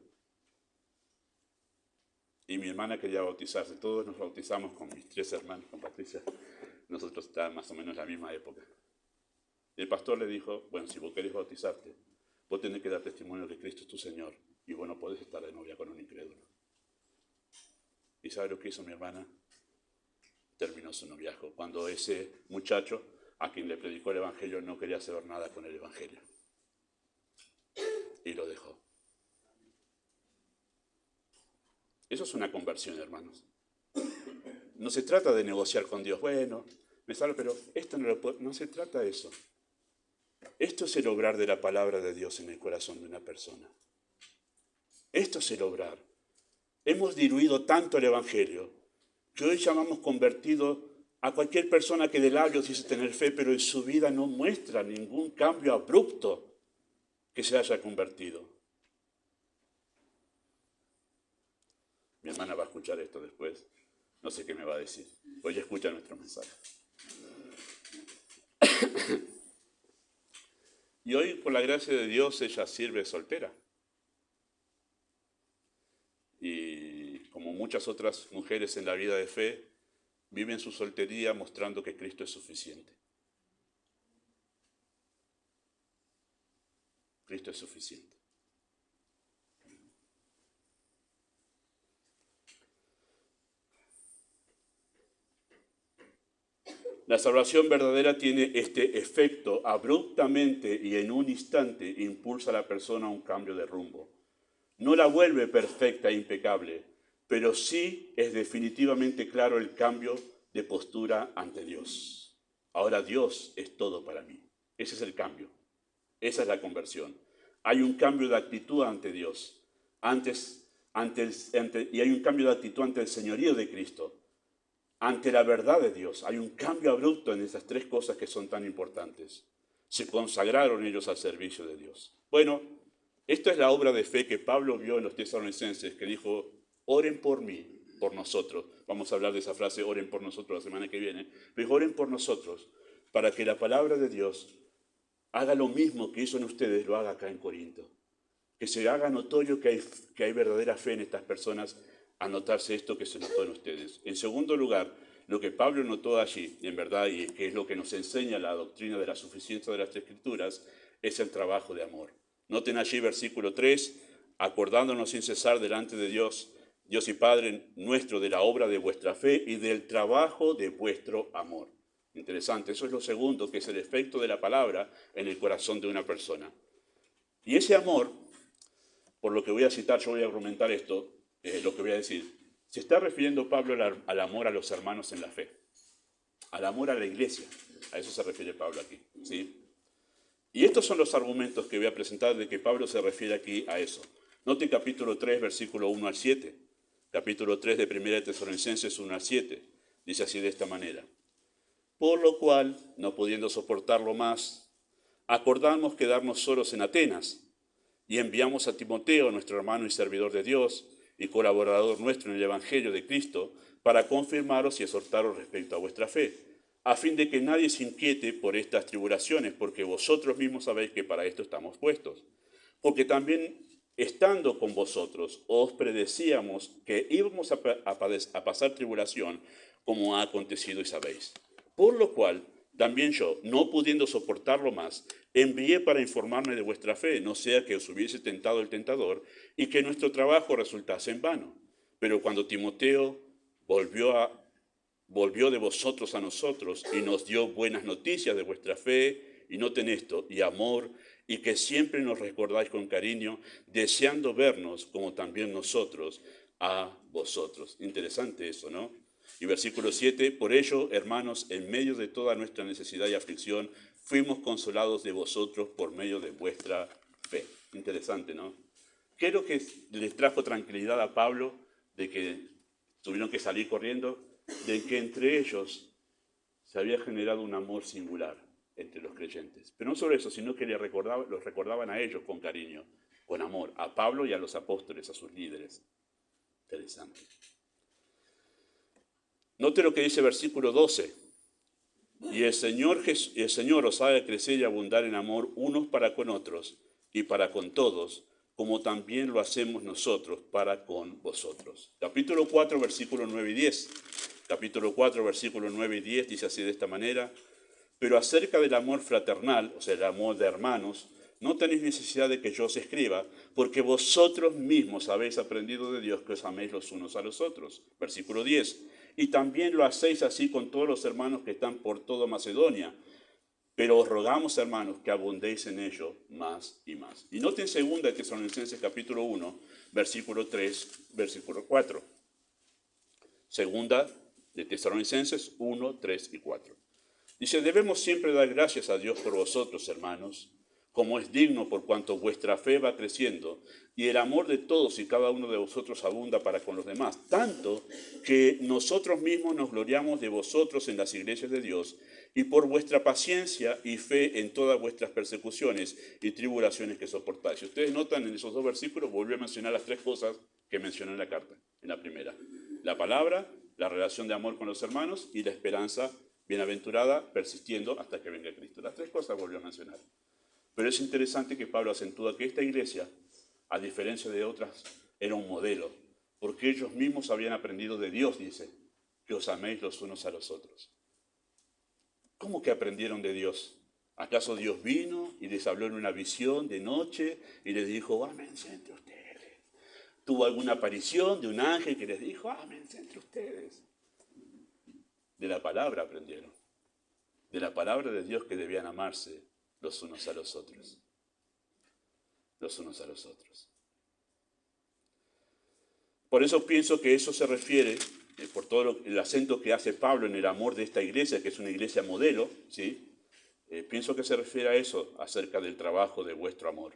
Y mi hermana quería bautizarse. Todos nos bautizamos con mis 3 hermanos, con Patricia. Nosotros estábamos más o menos en la misma época. El pastor le dijo, bueno, si vos querés bautizarte, vos tenés que dar testimonio de que Cristo es tu Señor. Y vos no podés estar de novia con un incrédulo. ¿Y sabe lo que hizo mi hermana? Terminó su noviazgo. Cuando ese muchacho a quien le predicó el Evangelio no quería saber nada con el Evangelio. Y lo dejó. Eso es una conversión, hermanos. No se trata de negociar con Dios. Bueno, me salvo, pero esto no se trata de eso. Esto es el obrar de la palabra de Dios en el corazón de una persona. Esto es el obrar. Hemos diluido tanto el Evangelio que hoy llamamos convertido a cualquier persona que de labios dice tener fe, pero en su vida no muestra ningún cambio abrupto que se haya convertido. Mi hermana va a escuchar esto después. No sé qué me va a decir. Hoy escucha nuestro mensaje. Y hoy, por la gracia de Dios, ella sirve soltera. Y como muchas otras mujeres en la vida de fe, viven su soltería mostrando que Cristo es suficiente. Cristo es suficiente. La salvación verdadera tiene este efecto: abruptamente y en un instante impulsa a la persona a un cambio de rumbo. No la vuelve perfecta e impecable, pero sí es definitivamente claro el cambio de postura ante Dios. Ahora Dios es todo para mí. Ese es el cambio. Esa es la conversión. Hay un cambio de actitud ante Dios. Antes y hay un cambio de actitud ante el señorío de Cristo, ante la verdad de Dios. Hay un cambio abrupto en esas tres cosas que son tan importantes. Se consagraron ellos al servicio de Dios. Bueno, esta es la obra de fe que Pablo vio en los tesalonicenses, que dijo, oren por mí, por nosotros. Vamos a hablar de esa frase, oren por nosotros, la semana que viene. Pero dijo, oren por nosotros, para que la palabra de Dios haga lo mismo que hizo en ustedes, lo haga acá en Corinto. Que se haga notorio que hay verdadera fe en estas personas a notarse esto que se notó en ustedes. En segundo lugar, lo que Pablo notó allí, en verdad, y que es lo que nos enseña la doctrina de la suficiencia de las Escrituras, es el trabajo de amor. Noten allí versículo 3, acordándonos sin cesar delante de Dios, Dios y Padre nuestro, de la obra de vuestra fe y del trabajo de vuestro amor. Interesante, eso es lo segundo, que es el efecto de la palabra en el corazón de una persona. Y ese amor, por lo que voy a citar, yo voy a argumentar esto, lo que voy a decir, se está refiriendo Pablo al amor a los hermanos en la fe, al amor a la iglesia, a eso se refiere Pablo aquí, ¿sí? Y estos son los argumentos que voy a presentar de que Pablo se refiere aquí a eso. Note capítulo 3, versículo 1 al 7, capítulo 3 de 1 Tesalonicenses 1 al 7, dice así de esta manera. Por lo cual, no pudiendo soportarlo más, acordamos quedarnos solos en Atenas, y enviamos a Timoteo, nuestro hermano y servidor de Dios, y colaborador nuestro en el Evangelio de Cristo, para confirmaros y exhortaros respecto a vuestra fe, a fin de que nadie se inquiete por estas tribulaciones, porque vosotros mismos sabéis que para esto estamos puestos. Porque también, estando con vosotros, os predecíamos que íbamos a pasar tribulación, como ha acontecido y sabéis. Por lo cual, también yo, no pudiendo soportarlo más, envié para informarme de vuestra fe, no sea que os hubiese tentado el tentador y que nuestro trabajo resultase en vano. Pero cuando Timoteo volvió de vosotros a nosotros y nos dio buenas noticias de vuestra fe, y noten esto, y amor, y que siempre nos recordáis con cariño, deseando vernos como también nosotros a vosotros. Interesante eso, ¿no? Y versículo 7, por ello, hermanos, en medio de toda nuestra necesidad y aflicción, fuimos consolados de vosotros por medio de vuestra fe. Interesante, ¿no? ¿Qué es lo que les trajo tranquilidad a Pablo de que tuvieron que salir corriendo? De que entre ellos se había generado un amor singular entre los creyentes. Pero no solo eso, sino que los recordaban a ellos con cariño, con amor, a Pablo y a los apóstoles, a sus líderes. Interesante. Note lo que dice versículo 12. Y el Señor os haga crecer y abundar en amor unos para con otros y para con todos, como también lo hacemos nosotros para con vosotros. Capítulo 4, versículo 9 y 10. Capítulo 4, versículo 9 y 10 dice así de esta manera. Pero acerca del amor fraternal, o sea, el amor de hermanos, no tenéis necesidad de que yo os escriba, porque vosotros mismos habéis aprendido de Dios que os améis los unos a los otros. Versículo 10. Y también lo hacéis así con todos los hermanos que están por toda Macedonia. Pero os rogamos, hermanos, que abundéis en ello más y más. Y noten 2 Tesalonicenses capítulo 1, versículo 3, versículo 4. Segunda de Tesalonicenses 1, 3 y 4. Dice, debemos siempre dar gracias a Dios por vosotros, hermanos, como es digno por cuanto vuestra fe va creciendo y el amor de todos y cada uno de vosotros abunda para con los demás, tanto que nosotros mismos nos gloriamos de vosotros en las iglesias de Dios y por vuestra paciencia y fe en todas vuestras persecuciones y tribulaciones que soportáis. Si ustedes notan en esos dos versículos, volvió a mencionar las tres cosas que mencionó en la carta, en la primera. La palabra, la relación de amor con los hermanos y la esperanza bienaventurada persistiendo hasta que venga Cristo. Las tres cosas volvió a mencionar. Pero es interesante que Pablo acentúa que esta iglesia, a diferencia de otras, era un modelo, porque ellos mismos habían aprendido de Dios, dice, que os améis los unos a los otros. ¿Cómo que aprendieron de Dios? ¿Acaso Dios vino y les habló en una visión de noche y les dijo, ámense entre ustedes? ¿Tuvo alguna aparición de un ángel que les dijo, ámense entre ustedes? De la palabra aprendieron, de la palabra de Dios que debían amarse los unos a los otros. Los unos a los otros. Por eso pienso que eso se refiere, por todo el acento que hace Pablo en el amor de esta iglesia, que es una iglesia modelo, ¿sí? Pienso que se refiere a eso, acerca del trabajo de vuestro amor.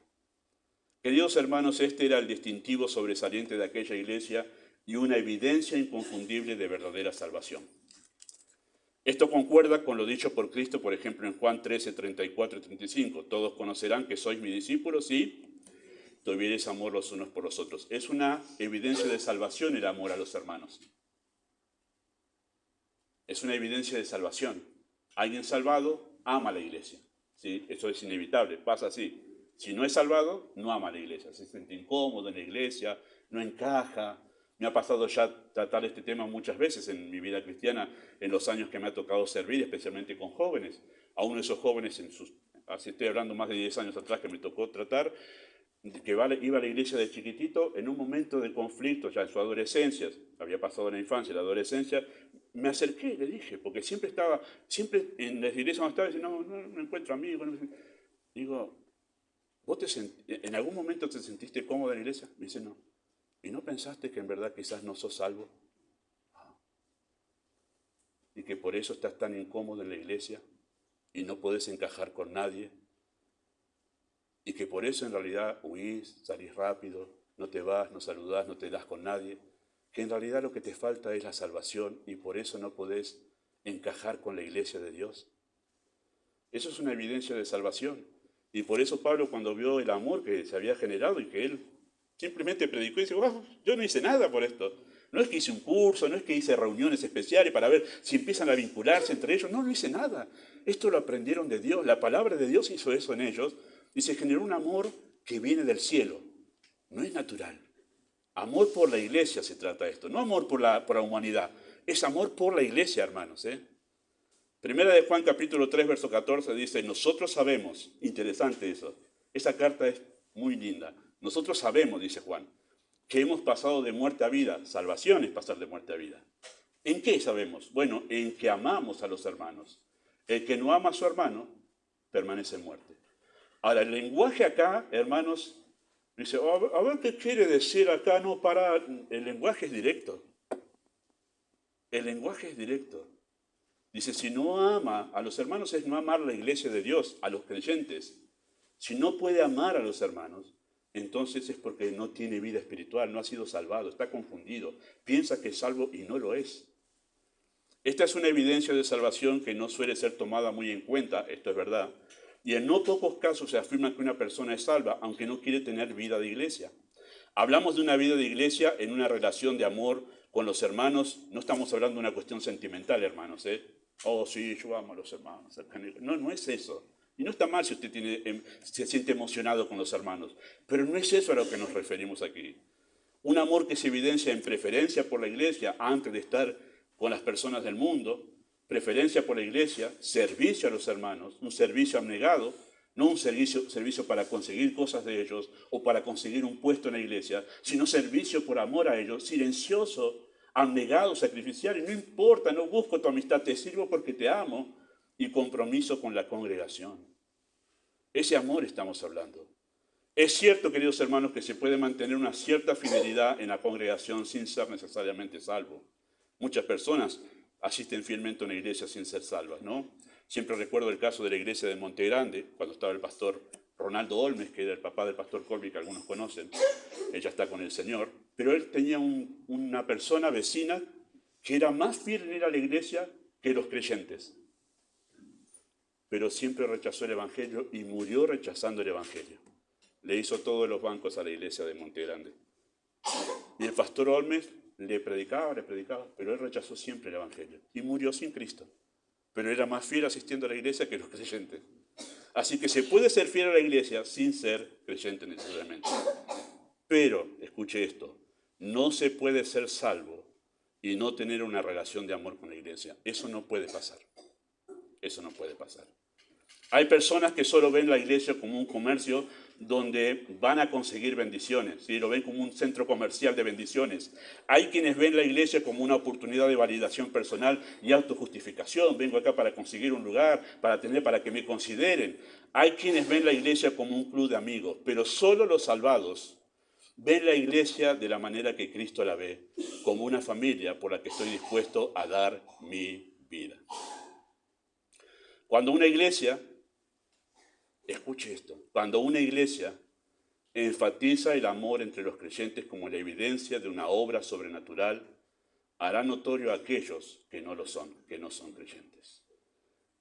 Queridos hermanos, este era el distintivo sobresaliente de aquella iglesia y una evidencia inconfundible de verdadera salvación. Esto concuerda con lo dicho por Cristo, por ejemplo, en Juan 13, 34 y 35. Todos conocerán que sois mis discípulos si tuviereis amor los unos por los otros. Es una evidencia de salvación el amor a los hermanos. Es una evidencia de salvación. Alguien salvado ama a la iglesia. ¿Sí? Eso es inevitable, pasa así. Si no es salvado, no ama a la iglesia. Se siente incómodo en la iglesia, no encaja. Me ha pasado ya tratar este tema muchas veces en mi vida cristiana, en los años que me ha tocado servir, especialmente con jóvenes. A uno de esos jóvenes, así estoy hablando más de 10 años atrás, que me tocó tratar, que iba a la iglesia de chiquitito, en un momento de conflicto, ya en su adolescencia, había pasado la infancia, la adolescencia, me acerqué y le dije, porque siempre en las iglesias donde estaba, decía, no encuentro amigos. No. Digo, ¿en algún momento te sentiste cómodo en la iglesia? Me dice, no. ¿Y no pensaste que en verdad quizás no sos salvo? Y que por eso estás tan incómodo en la iglesia y no podés encajar con nadie. Y que por eso en realidad huís, salís rápido, no te vas, no saludás, no te das con nadie. Que en realidad lo que te falta es la salvación y por eso no podés encajar con la iglesia de Dios. Eso es una evidencia de salvación. Y por eso Pablo, cuando vio el amor que se había generado y que él simplemente predicó y dice, yo no hice nada por esto. No es que hice un curso, no es que hice reuniones especiales para ver si empiezan a vincularse entre ellos. No hice nada. Esto lo aprendieron de Dios. La palabra de Dios hizo eso en ellos y se generó un amor que viene del cielo. No es natural. Amor por la iglesia se trata esto. No amor por la humanidad. Es amor por la iglesia, hermanos. Primera de Juan capítulo 3, verso 14 dice, nosotros sabemos, interesante eso, esa carta es muy linda. Nosotros sabemos, dice Juan, que hemos pasado de muerte a vida. Salvación es pasar de muerte a vida. ¿En qué sabemos? Bueno, en que amamos a los hermanos. El que no ama a su hermano permanece en muerte. Ahora, el lenguaje acá, hermanos, dice, a ver qué quiere decir acá, el lenguaje es directo. El lenguaje es directo. Dice, si no ama a los hermanos es no amar la iglesia de Dios, a los creyentes. Si no puede amar a los hermanos, entonces es porque no tiene vida espiritual, no ha sido salvado, está confundido, piensa que es salvo y no lo es. Esta es una evidencia de salvación que no suele ser tomada muy en cuenta, esto es verdad, y en no pocos casos se afirma que una persona es salva, aunque no quiere tener vida de iglesia. Hablamos de una vida de iglesia en una relación de amor con los hermanos, no estamos hablando de una cuestión sentimental, hermanos, Oh, sí, yo amo a los hermanos. No es eso. Y no está mal si usted se siente emocionado con los hermanos, pero no es eso a lo que nos referimos aquí. Un amor que se evidencia en preferencia por la iglesia antes de estar con las personas del mundo, preferencia por la iglesia, servicio a los hermanos, un servicio abnegado, no un servicio para conseguir cosas de ellos o para conseguir un puesto en la iglesia, sino servicio por amor a ellos, silencioso, abnegado, sacrificial, y no importa, no busco tu amistad, te sirvo porque te amo, y compromiso con la congregación. Ese amor estamos hablando. Es cierto, queridos hermanos, que se puede mantener una cierta fidelidad en la congregación sin ser necesariamente salvo. Muchas personas asisten fielmente a una iglesia sin ser salvas, ¿no? Siempre recuerdo el caso de la iglesia de Monte Grande, cuando estaba el pastor Ronaldo Olmes, que era el papá del pastor Colby, que algunos conocen. Ella está con el Señor. Pero él tenía una persona vecina que era más fiel en ir a la iglesia que los creyentes. Pero siempre rechazó el Evangelio y murió rechazando el Evangelio. Le hizo todos los bancos a la iglesia de Monte Grande. Y el pastor Olmes le predicaba, pero él rechazó siempre el Evangelio. Y murió sin Cristo. Pero era más fiel asistiendo a la iglesia que los creyentes. Así que se puede ser fiel a la iglesia sin ser creyente necesariamente. Pero, escuche esto, no se puede ser salvo y no tener una relación de amor con la iglesia. Eso no puede pasar. Eso no puede pasar. Hay personas que solo ven la iglesia como un comercio donde van a conseguir bendiciones, ¿sí? Lo ven como un centro comercial de bendiciones. Hay quienes ven la iglesia como una oportunidad de validación personal y autojustificación. Vengo acá para conseguir un lugar, para que me consideren. Hay quienes ven la iglesia como un club de amigos, pero solo los salvados ven la iglesia de la manera que Cristo la ve, como una familia por la que estoy dispuesto a dar mi vida. Cuando una iglesia, escuche esto, cuando una iglesia enfatiza el amor entre los creyentes como la evidencia de una obra sobrenatural, hará notorio a aquellos que no lo son, que no son creyentes.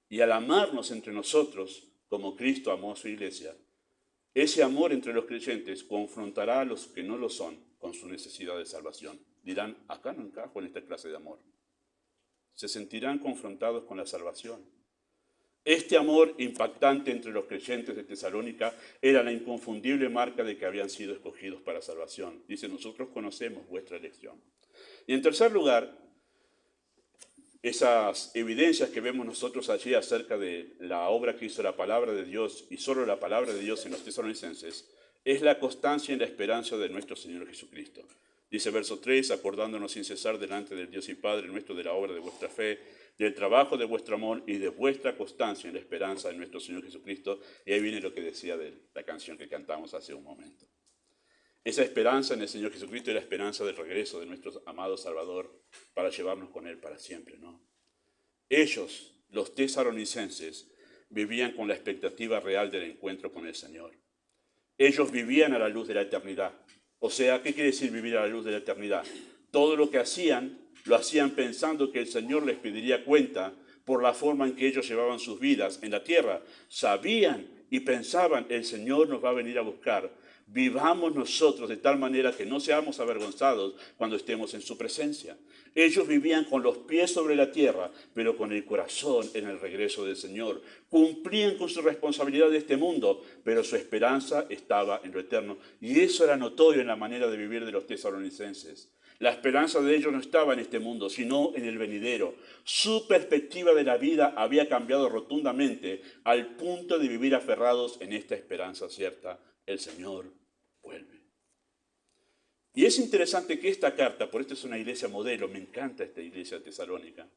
Y al amarnos entre nosotros, como Cristo amó a su iglesia, ese amor entre los creyentes confrontará a los que no lo son con su necesidad de salvación. Dirán, acá no encajo en esta clase de amor. Se sentirán confrontados con la salvación. Este amor impactante entre los creyentes de Tesalónica era la inconfundible marca de que habían sido escogidos para salvación. Dice, nosotros conocemos vuestra elección. Y en tercer lugar, esas evidencias que vemos nosotros allí acerca de la obra que hizo la palabra de Dios y solo la palabra de Dios en los tesalonicenses, es la constancia en la esperanza de nuestro Señor Jesucristo. Dice verso 3, acordándonos sin cesar delante del Dios y Padre nuestro de la obra de vuestra fe, del trabajo de vuestro amor y de vuestra constancia en la esperanza de nuestro Señor Jesucristo. Y ahí viene lo que decía de la canción que cantamos hace un momento. Esa esperanza en el Señor Jesucristo es la esperanza del regreso de nuestro amado Salvador para llevarnos con Él para siempre, ¿no? Ellos, los tesalonicenses, vivían con la expectativa real del encuentro con el Señor. Ellos vivían a la luz de la eternidad. O sea, ¿qué quiere decir vivir a la luz de la eternidad? Todo lo que hacían, lo hacían pensando que el Señor les pediría cuenta por la forma en que ellos llevaban sus vidas en la tierra. Sabían y pensaban, el Señor nos va a venir a buscar. Vivamos nosotros de tal manera que no seamos avergonzados cuando estemos en su presencia. Ellos vivían con los pies sobre la tierra, pero con el corazón en el regreso del Señor. Cumplían con su responsabilidad de este mundo, pero su esperanza estaba en lo eterno. Y eso era notorio en la manera de vivir de los tesalonicenses. La esperanza de ellos no estaba en este mundo, sino en el venidero. Su perspectiva de la vida había cambiado rotundamente al punto de vivir aferrados en esta esperanza cierta. El Señor vuelve. Y es interesante que esta carta, por esto es una iglesia modelo, me encanta esta iglesia de Tesalónica,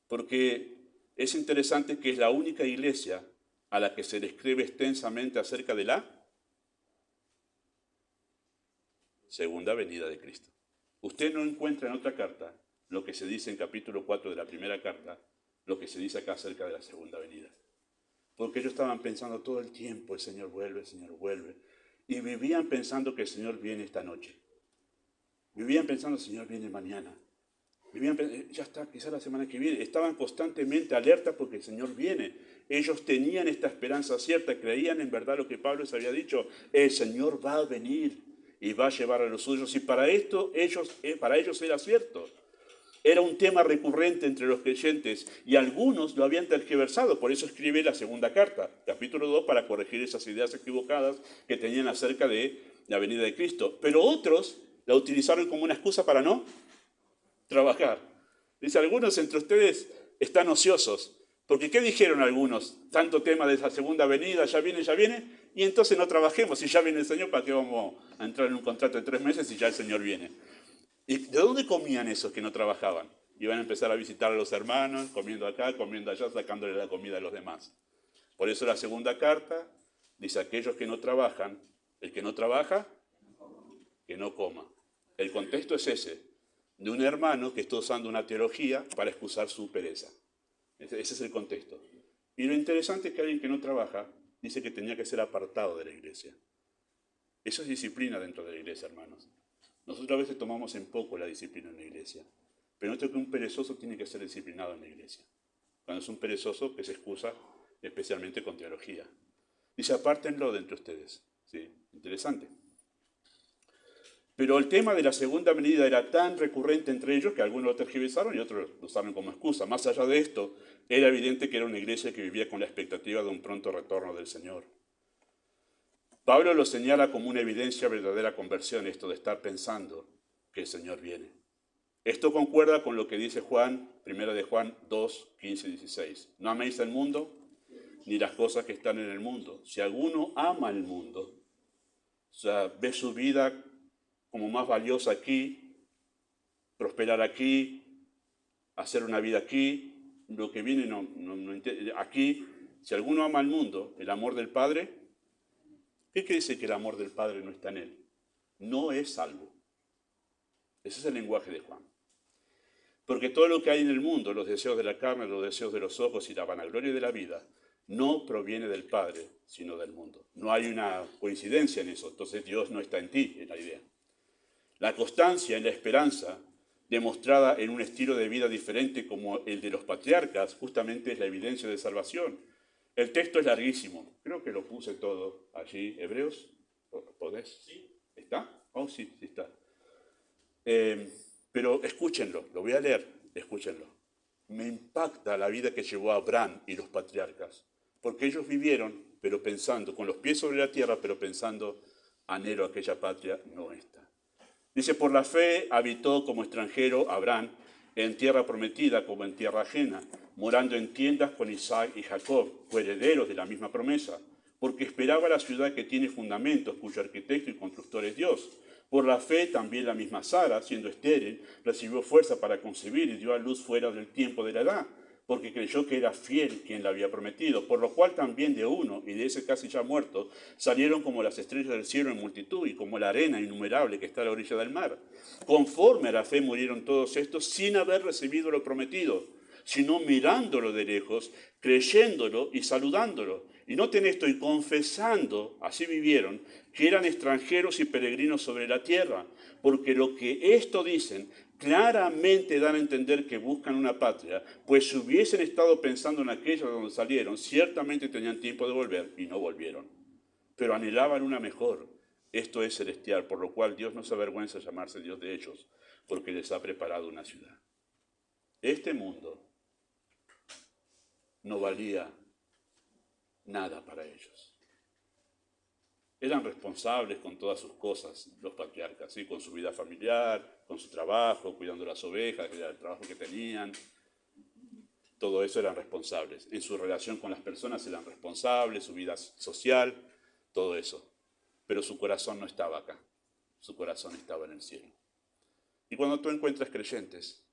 porque es interesante que es la única iglesia a la que se le escribe extensamente acerca de la segunda venida de Cristo. Usted no encuentra en otra carta lo que se dice en capítulo 4 de la primera carta, lo que se dice acá acerca de la segunda venida. Porque ellos estaban pensando todo el tiempo, el Señor vuelve, el Señor vuelve. Y vivían pensando que el Señor viene esta noche. Vivían pensando, el Señor viene mañana. Vivían pensando, ya está, quizás la semana que viene. Estaban constantemente alertas porque el Señor viene. Ellos tenían esta esperanza cierta, creían en verdad lo que Pablo les había dicho. El Señor va a venir y va a llevar a los suyos. Y para ellos era cierto. Era un tema recurrente entre los creyentes y algunos lo habían tergiversado. Por eso escribe la segunda carta, capítulo 2, para corregir esas ideas equivocadas que tenían acerca de la venida de Cristo. Pero otros la utilizaron como una excusa para no trabajar. Dice, algunos entre ustedes están ociosos. Porque ¿qué dijeron algunos? Tanto tema de esa segunda venida, ya viene, y entonces no trabajemos. Si ya viene el Señor, ¿para qué vamos a entrar en un contrato de 3 meses si ya el Señor viene? ¿Y de dónde comían esos que no trabajaban? Iban a empezar a visitar a los hermanos, comiendo acá, comiendo allá, sacándole la comida a los demás. Por eso la segunda carta dice, aquellos que no trabajan, el que no trabaja, que no coma. El contexto es ese, de un hermano que está usando una teología para excusar su pereza. Ese es el contexto. Y lo interesante es que alguien que no trabaja dice que tenía que ser apartado de la iglesia. Eso es disciplina dentro de la iglesia, hermanos. Nosotros a veces tomamos en poco la disciplina en la iglesia, pero no creo que un perezoso tiene que ser disciplinado en la iglesia. Cuando es un perezoso que se excusa especialmente con teología. Dice, apártenlo de entre ustedes. Sí, interesante. Pero el tema de la segunda venida era tan recurrente entre ellos que algunos lo tergiversaron y otros lo usaron como excusa. Más allá de esto, era evidente que era una iglesia que vivía con la expectativa de un pronto retorno del Señor. Pablo lo señala como una evidencia de verdadera conversión, esto de estar pensando que el Señor viene. Esto concuerda con lo que dice Juan, 1 de Juan 2, 15 y 16. No améis el mundo, ni las cosas que están en el mundo. Si alguno ama el mundo, o sea, ve su vida como más valiosa aquí, prosperar aquí, hacer una vida aquí, lo que viene aquí, si alguno ama el mundo, el amor del Padre, ¿qué quiere decir que el amor del Padre no está en él? No es salvo. Ese es el lenguaje de Juan. Porque todo lo que hay en el mundo, los deseos de la carne, los deseos de los ojos y la vanagloria de la vida, no proviene del Padre, sino del mundo. No hay una coincidencia en eso, entonces Dios no está en ti, es la idea. La constancia en la esperanza, demostrada en un estilo de vida diferente como el de los patriarcas, justamente es la evidencia de salvación. El texto es larguísimo, creo que lo puse todo allí. ¿Hebreos? ¿Podés? ¿Sí? ¿Está? Oh, sí, sí está. Pero escúchenlo, lo voy a leer, escúchenlo. Me impacta la vida que llevó Abraham y los patriarcas, porque ellos vivieron, pero pensando, con los pies sobre la tierra, pero pensando, anhelo aquella patria, no esta. Dice, por la fe habitó como extranjero Abraham en tierra prometida como en tierra ajena, morando en tiendas con Isaac y Jacob, coherederos de la misma promesa, porque esperaba la ciudad que tiene fundamentos, cuyo arquitecto y constructor es Dios. Por la fe también la misma Sara, siendo estéril, recibió fuerza para concebir y dio a luz fuera del tiempo de la edad, porque creyó que era fiel quien la había prometido, por lo cual también de uno, y de ese casi ya muerto, salieron como las estrellas del cielo en multitud, y como la arena innumerable que está a la orilla del mar. Conforme a la fe murieron todos estos sin haber recibido lo prometido, sino mirándolo de lejos, creyéndolo y saludándolo. Y noten esto, y confesando, así vivieron, que eran extranjeros y peregrinos sobre la tierra, porque lo que esto dicen claramente dan a entender que buscan una patria, pues si hubiesen estado pensando en aquella de donde salieron, ciertamente tenían tiempo de volver y no volvieron. Pero anhelaban una mejor, esto es celestial, por lo cual Dios no se avergüenza de llamarse Dios de ellos, porque les ha preparado una ciudad. Este mundo no valía nada para ellos. Eran responsables con todas sus cosas, los patriarcas, ¿sí? Con su vida familiar, con su trabajo, cuidando las ovejas, el trabajo que tenían. Todo eso eran responsables. En su relación con las personas eran responsables, su vida social, todo eso. Pero su corazón no estaba acá, su corazón estaba en el cielo. Y cuando tú encuentras creyentes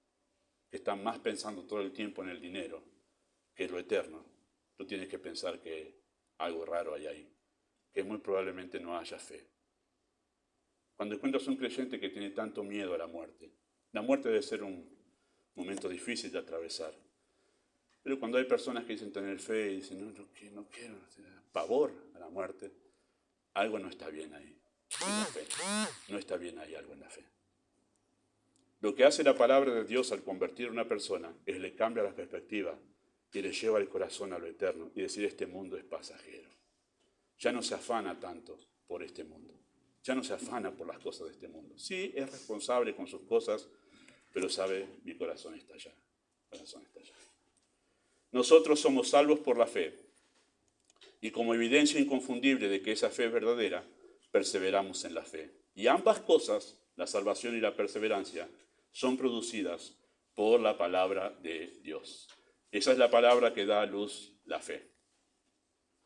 que están más pensando todo el tiempo en el dinero que en lo eterno, tú tienes que pensar que algo raro hay ahí, que muy probablemente no haya fe. Cuando encuentras un creyente que tiene tanto miedo a la muerte debe ser un momento difícil de atravesar. Pero cuando hay personas que dicen tener fe y dicen, no quiero, pavor a la muerte, algo no está bien ahí, en la fe. No está bien ahí algo en la fe. Lo que hace la palabra de Dios al convertir a una persona es le cambia la perspectiva y le lleva el corazón a lo eterno y decir, este mundo es pasajero. Ya no se afana tanto por este mundo. Ya no se afana por las cosas de este mundo. Sí, es responsable con sus cosas, pero sabe, mi corazón está allá. Mi corazón está allá. Nosotros somos salvos por la fe. Y como evidencia inconfundible de que esa fe es verdadera, perseveramos en la fe. Y ambas cosas, la salvación y la perseverancia, son producidas por la palabra de Dios. Esa es la palabra que da a luz la fe.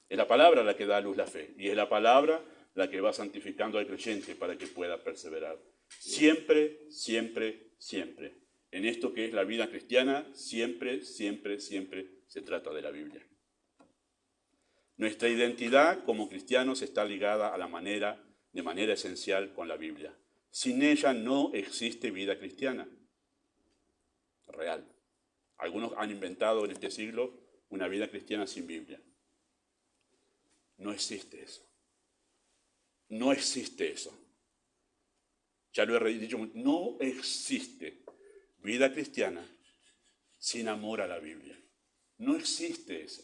Es la palabra la que da a luz la fe. Y es la palabra la que va santificando al creyente para que pueda perseverar. Siempre, siempre, siempre. En esto que es la vida cristiana, siempre, siempre, siempre se trata de la Biblia. Nuestra identidad como cristianos está ligada de manera esencial con la Biblia. Sin ella no existe vida cristiana real. Algunos han inventado en este siglo una vida cristiana sin Biblia. No existe eso. No existe eso. Ya lo he dicho, no existe vida cristiana sin amor a la Biblia. No existe eso.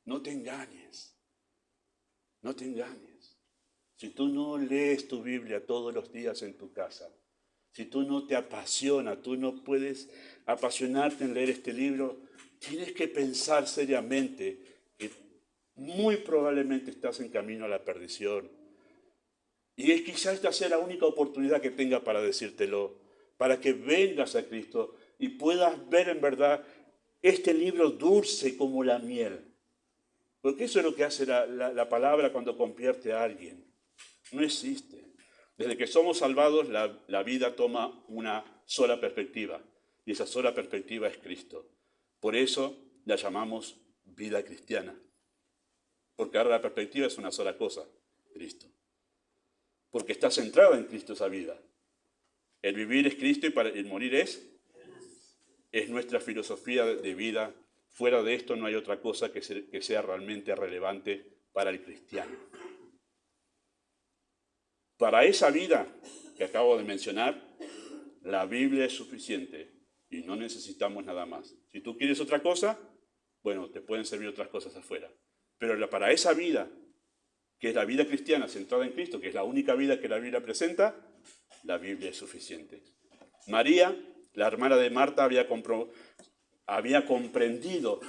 No te engañes. No te engañes. Si tú no lees tu Biblia todos los días en tu casa, si tú no te apasiona, tú no puedes apasionarte en leer este libro, tienes que pensar seriamente que muy probablemente estás en camino a la perdición. Y es quizás esta sea la única oportunidad que tenga para decírtelo, para que vengas a Cristo y puedas ver en verdad este libro dulce como la miel. Porque eso es lo que hace la palabra cuando convierte a alguien. No existe. Desde que somos salvados, la vida toma una sola perspectiva. Y esa sola perspectiva es Cristo. Por eso la llamamos vida cristiana. Porque ahora la perspectiva es una sola cosa, Cristo. Porque está centrada en Cristo esa vida. El vivir es Cristo y el morir es nuestra filosofía de vida Fuera de esto no hay otra cosa que sea realmente relevante para el cristiano. Para esa vida que acabo de mencionar, la Biblia es suficiente y no necesitamos nada más. Si tú quieres otra cosa, bueno, te pueden servir otras cosas afuera. Pero para esa vida, que es la vida cristiana centrada en Cristo, que es la única vida que la Biblia presenta, la Biblia es suficiente. María, la hermana de Marta, había comprendido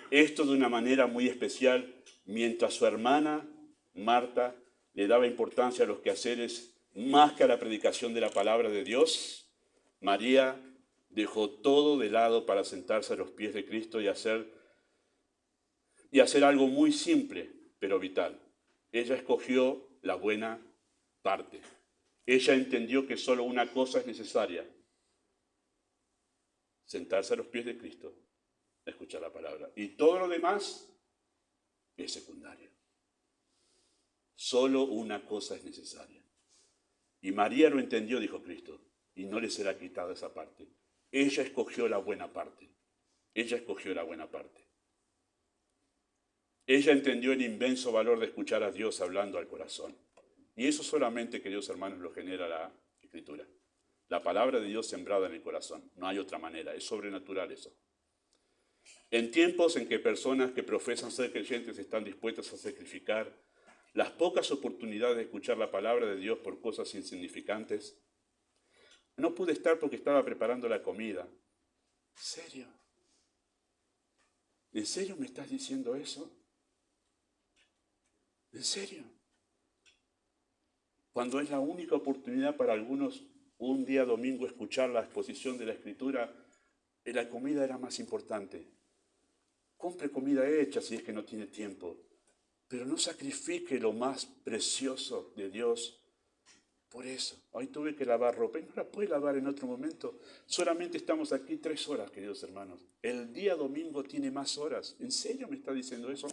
esto de una manera muy especial, mientras su hermana Marta le daba importancia a los quehaceres más que a la predicación de la palabra de Dios. María dejó todo de lado para sentarse a los pies de Cristo y hacer algo muy simple, pero vital. Ella escogió la buena parte. Ella entendió que solo una cosa es necesaria: sentarse a los pies de Cristo, a escuchar la palabra. Y todo lo demás es secundario. Solo una cosa es necesaria. Y María lo entendió, dijo Cristo, y no le será quitada esa parte. Ella escogió la buena parte. Ella escogió la buena parte. Ella entendió el inmenso valor de escuchar a Dios hablando al corazón. Y eso solamente, queridos hermanos, lo genera la Escritura. La palabra de Dios sembrada en el corazón. No hay otra manera, es sobrenatural eso. En tiempos en que personas que profesan ser creyentes están dispuestas a sacrificar las pocas oportunidades de escuchar la palabra de Dios por cosas insignificantes. No pude estar porque estaba preparando la comida. ¿En serio? ¿En serio me estás diciendo eso? ¿En serio? Cuando es la única oportunidad para algunos un día domingo escuchar la exposición de la Escritura, la comida era más importante. Compre comida hecha si es que no tiene tiempo, pero no sacrifique lo más precioso de Dios por eso. Hoy tuve que lavar ropa y no la puede lavar en otro momento. Solamente estamos aquí 3 horas, queridos hermanos. El día domingo tiene más horas. ¿En serio me está diciendo eso?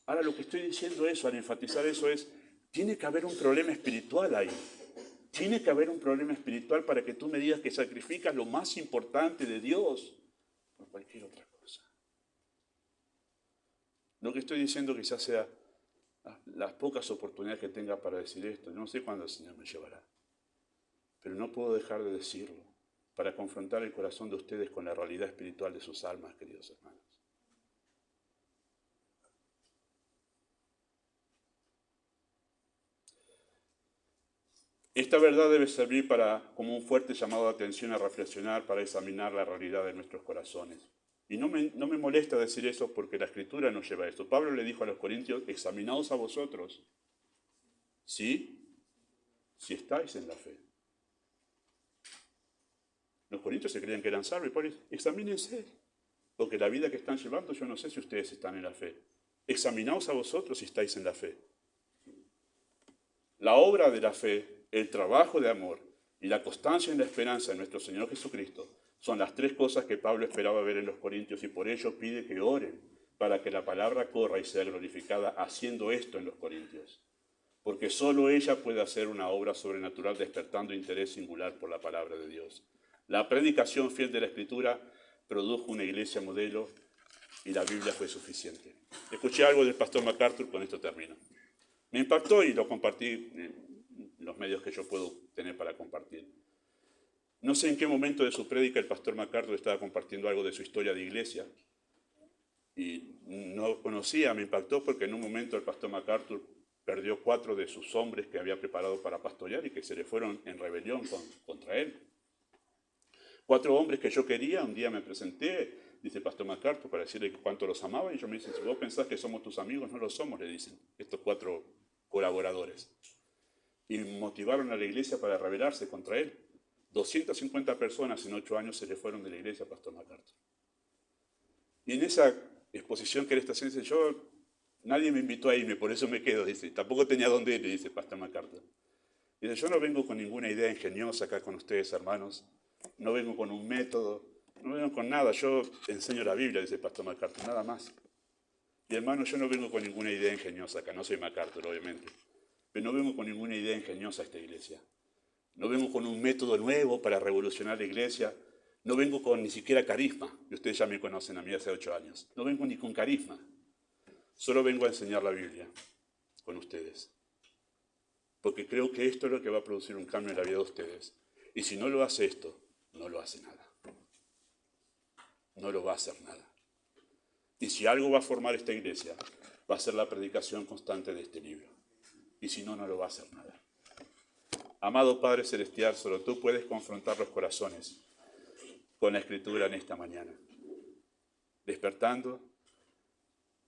Ahora lo que estoy diciendo eso, al enfatizar eso es, tiene que haber un problema espiritual ahí. Tiene que haber un problema espiritual para que tú me digas que sacrificas lo más importante de Dios por cualquier otra cosa. Lo que estoy diciendo quizás sea las pocas oportunidades que tenga para decir esto. No sé cuándo el Señor me llevará. Pero no puedo dejar de decirlo para confrontar el corazón de ustedes con la realidad espiritual de sus almas, queridos hermanos. Esta verdad debe servir como un fuerte llamado de atención a reflexionar para examinar la realidad de nuestros corazones. Y no me molesta decir eso porque la Escritura nos lleva a esto. Pablo le dijo a los corintios, examinaos a vosotros, si estáis en la fe. Los corintios se creían que eran salvos y Pablo dice, examínense, porque la vida que están llevando, yo no sé si ustedes están en la fe. Examinaos a vosotros si estáis en la fe. La obra de la fe, el trabajo de amor y la constancia en la esperanza de nuestro Señor Jesucristo son las 3 cosas que Pablo esperaba ver en los corintios y por ello pide que oren para que la palabra corra y sea glorificada haciendo esto en los corintios. Porque solo ella puede hacer una obra sobrenatural despertando interés singular por la palabra de Dios. La predicación fiel de la Escritura produjo una iglesia modelo y la Biblia fue suficiente. Escuché algo del pastor MacArthur, con esto termino. Me impactó y lo compartí en los medios que yo puedo tener para compartir. No sé en qué momento de su prédica el pastor MacArthur estaba compartiendo algo de su historia de iglesia. Y no conocía, me impactó porque en un momento el pastor MacArthur perdió 4 de sus hombres que había preparado para pastorear y que se le fueron en rebelión contra él. 4 hombres que yo quería, un día me presenté, dice el pastor MacArthur, para decirle cuánto los amaba, y yo me dice, si vos pensás que somos tus amigos, no lo somos, le dicen estos 4 colaboradores. Y motivaron a la iglesia para rebelarse contra él. 250 personas en 8 años se le fueron de la iglesia a pastor MacArthur. Y en esa exposición que él está haciendo, dice, nadie me invitó a irme, por eso me quedo, dice, tampoco tenía dónde ir, le dice pastor MacArthur. Dice, yo no vengo con ninguna idea ingeniosa acá con ustedes, hermanos, no vengo con un método, no vengo con nada, yo enseño la Biblia, dice el pastor MacArthur, nada más. Y hermano, yo no vengo con ninguna idea ingeniosa acá, no soy MacArthur, obviamente, pero no vengo con ninguna idea ingeniosa a esta iglesia. No vengo con un método nuevo para revolucionar la iglesia. No vengo con ni siquiera carisma, y ustedes ya me conocen a mí hace 8 años. No vengo ni con carisma. Solo vengo a enseñar la Biblia con ustedes. Porque creo que esto es lo que va a producir un cambio en la vida de ustedes. Y si no lo hace esto, no lo hace nada. No lo va a hacer nada. Y si algo va a formar esta iglesia, va a ser la predicación constante de este libro. Y si no, no lo va a hacer nada. Amado Padre Celestial, solo tú puedes confrontar los corazones con la Escritura en esta mañana, despertando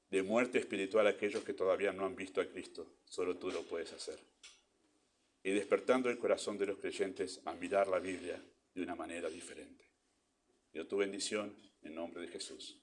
de muerte espiritual a aquellos que todavía no han visto a Cristo. Solo tú lo puedes hacer. Y despertando el corazón de los creyentes a mirar la Biblia de una manera diferente. Yo tu bendición en nombre de Jesús.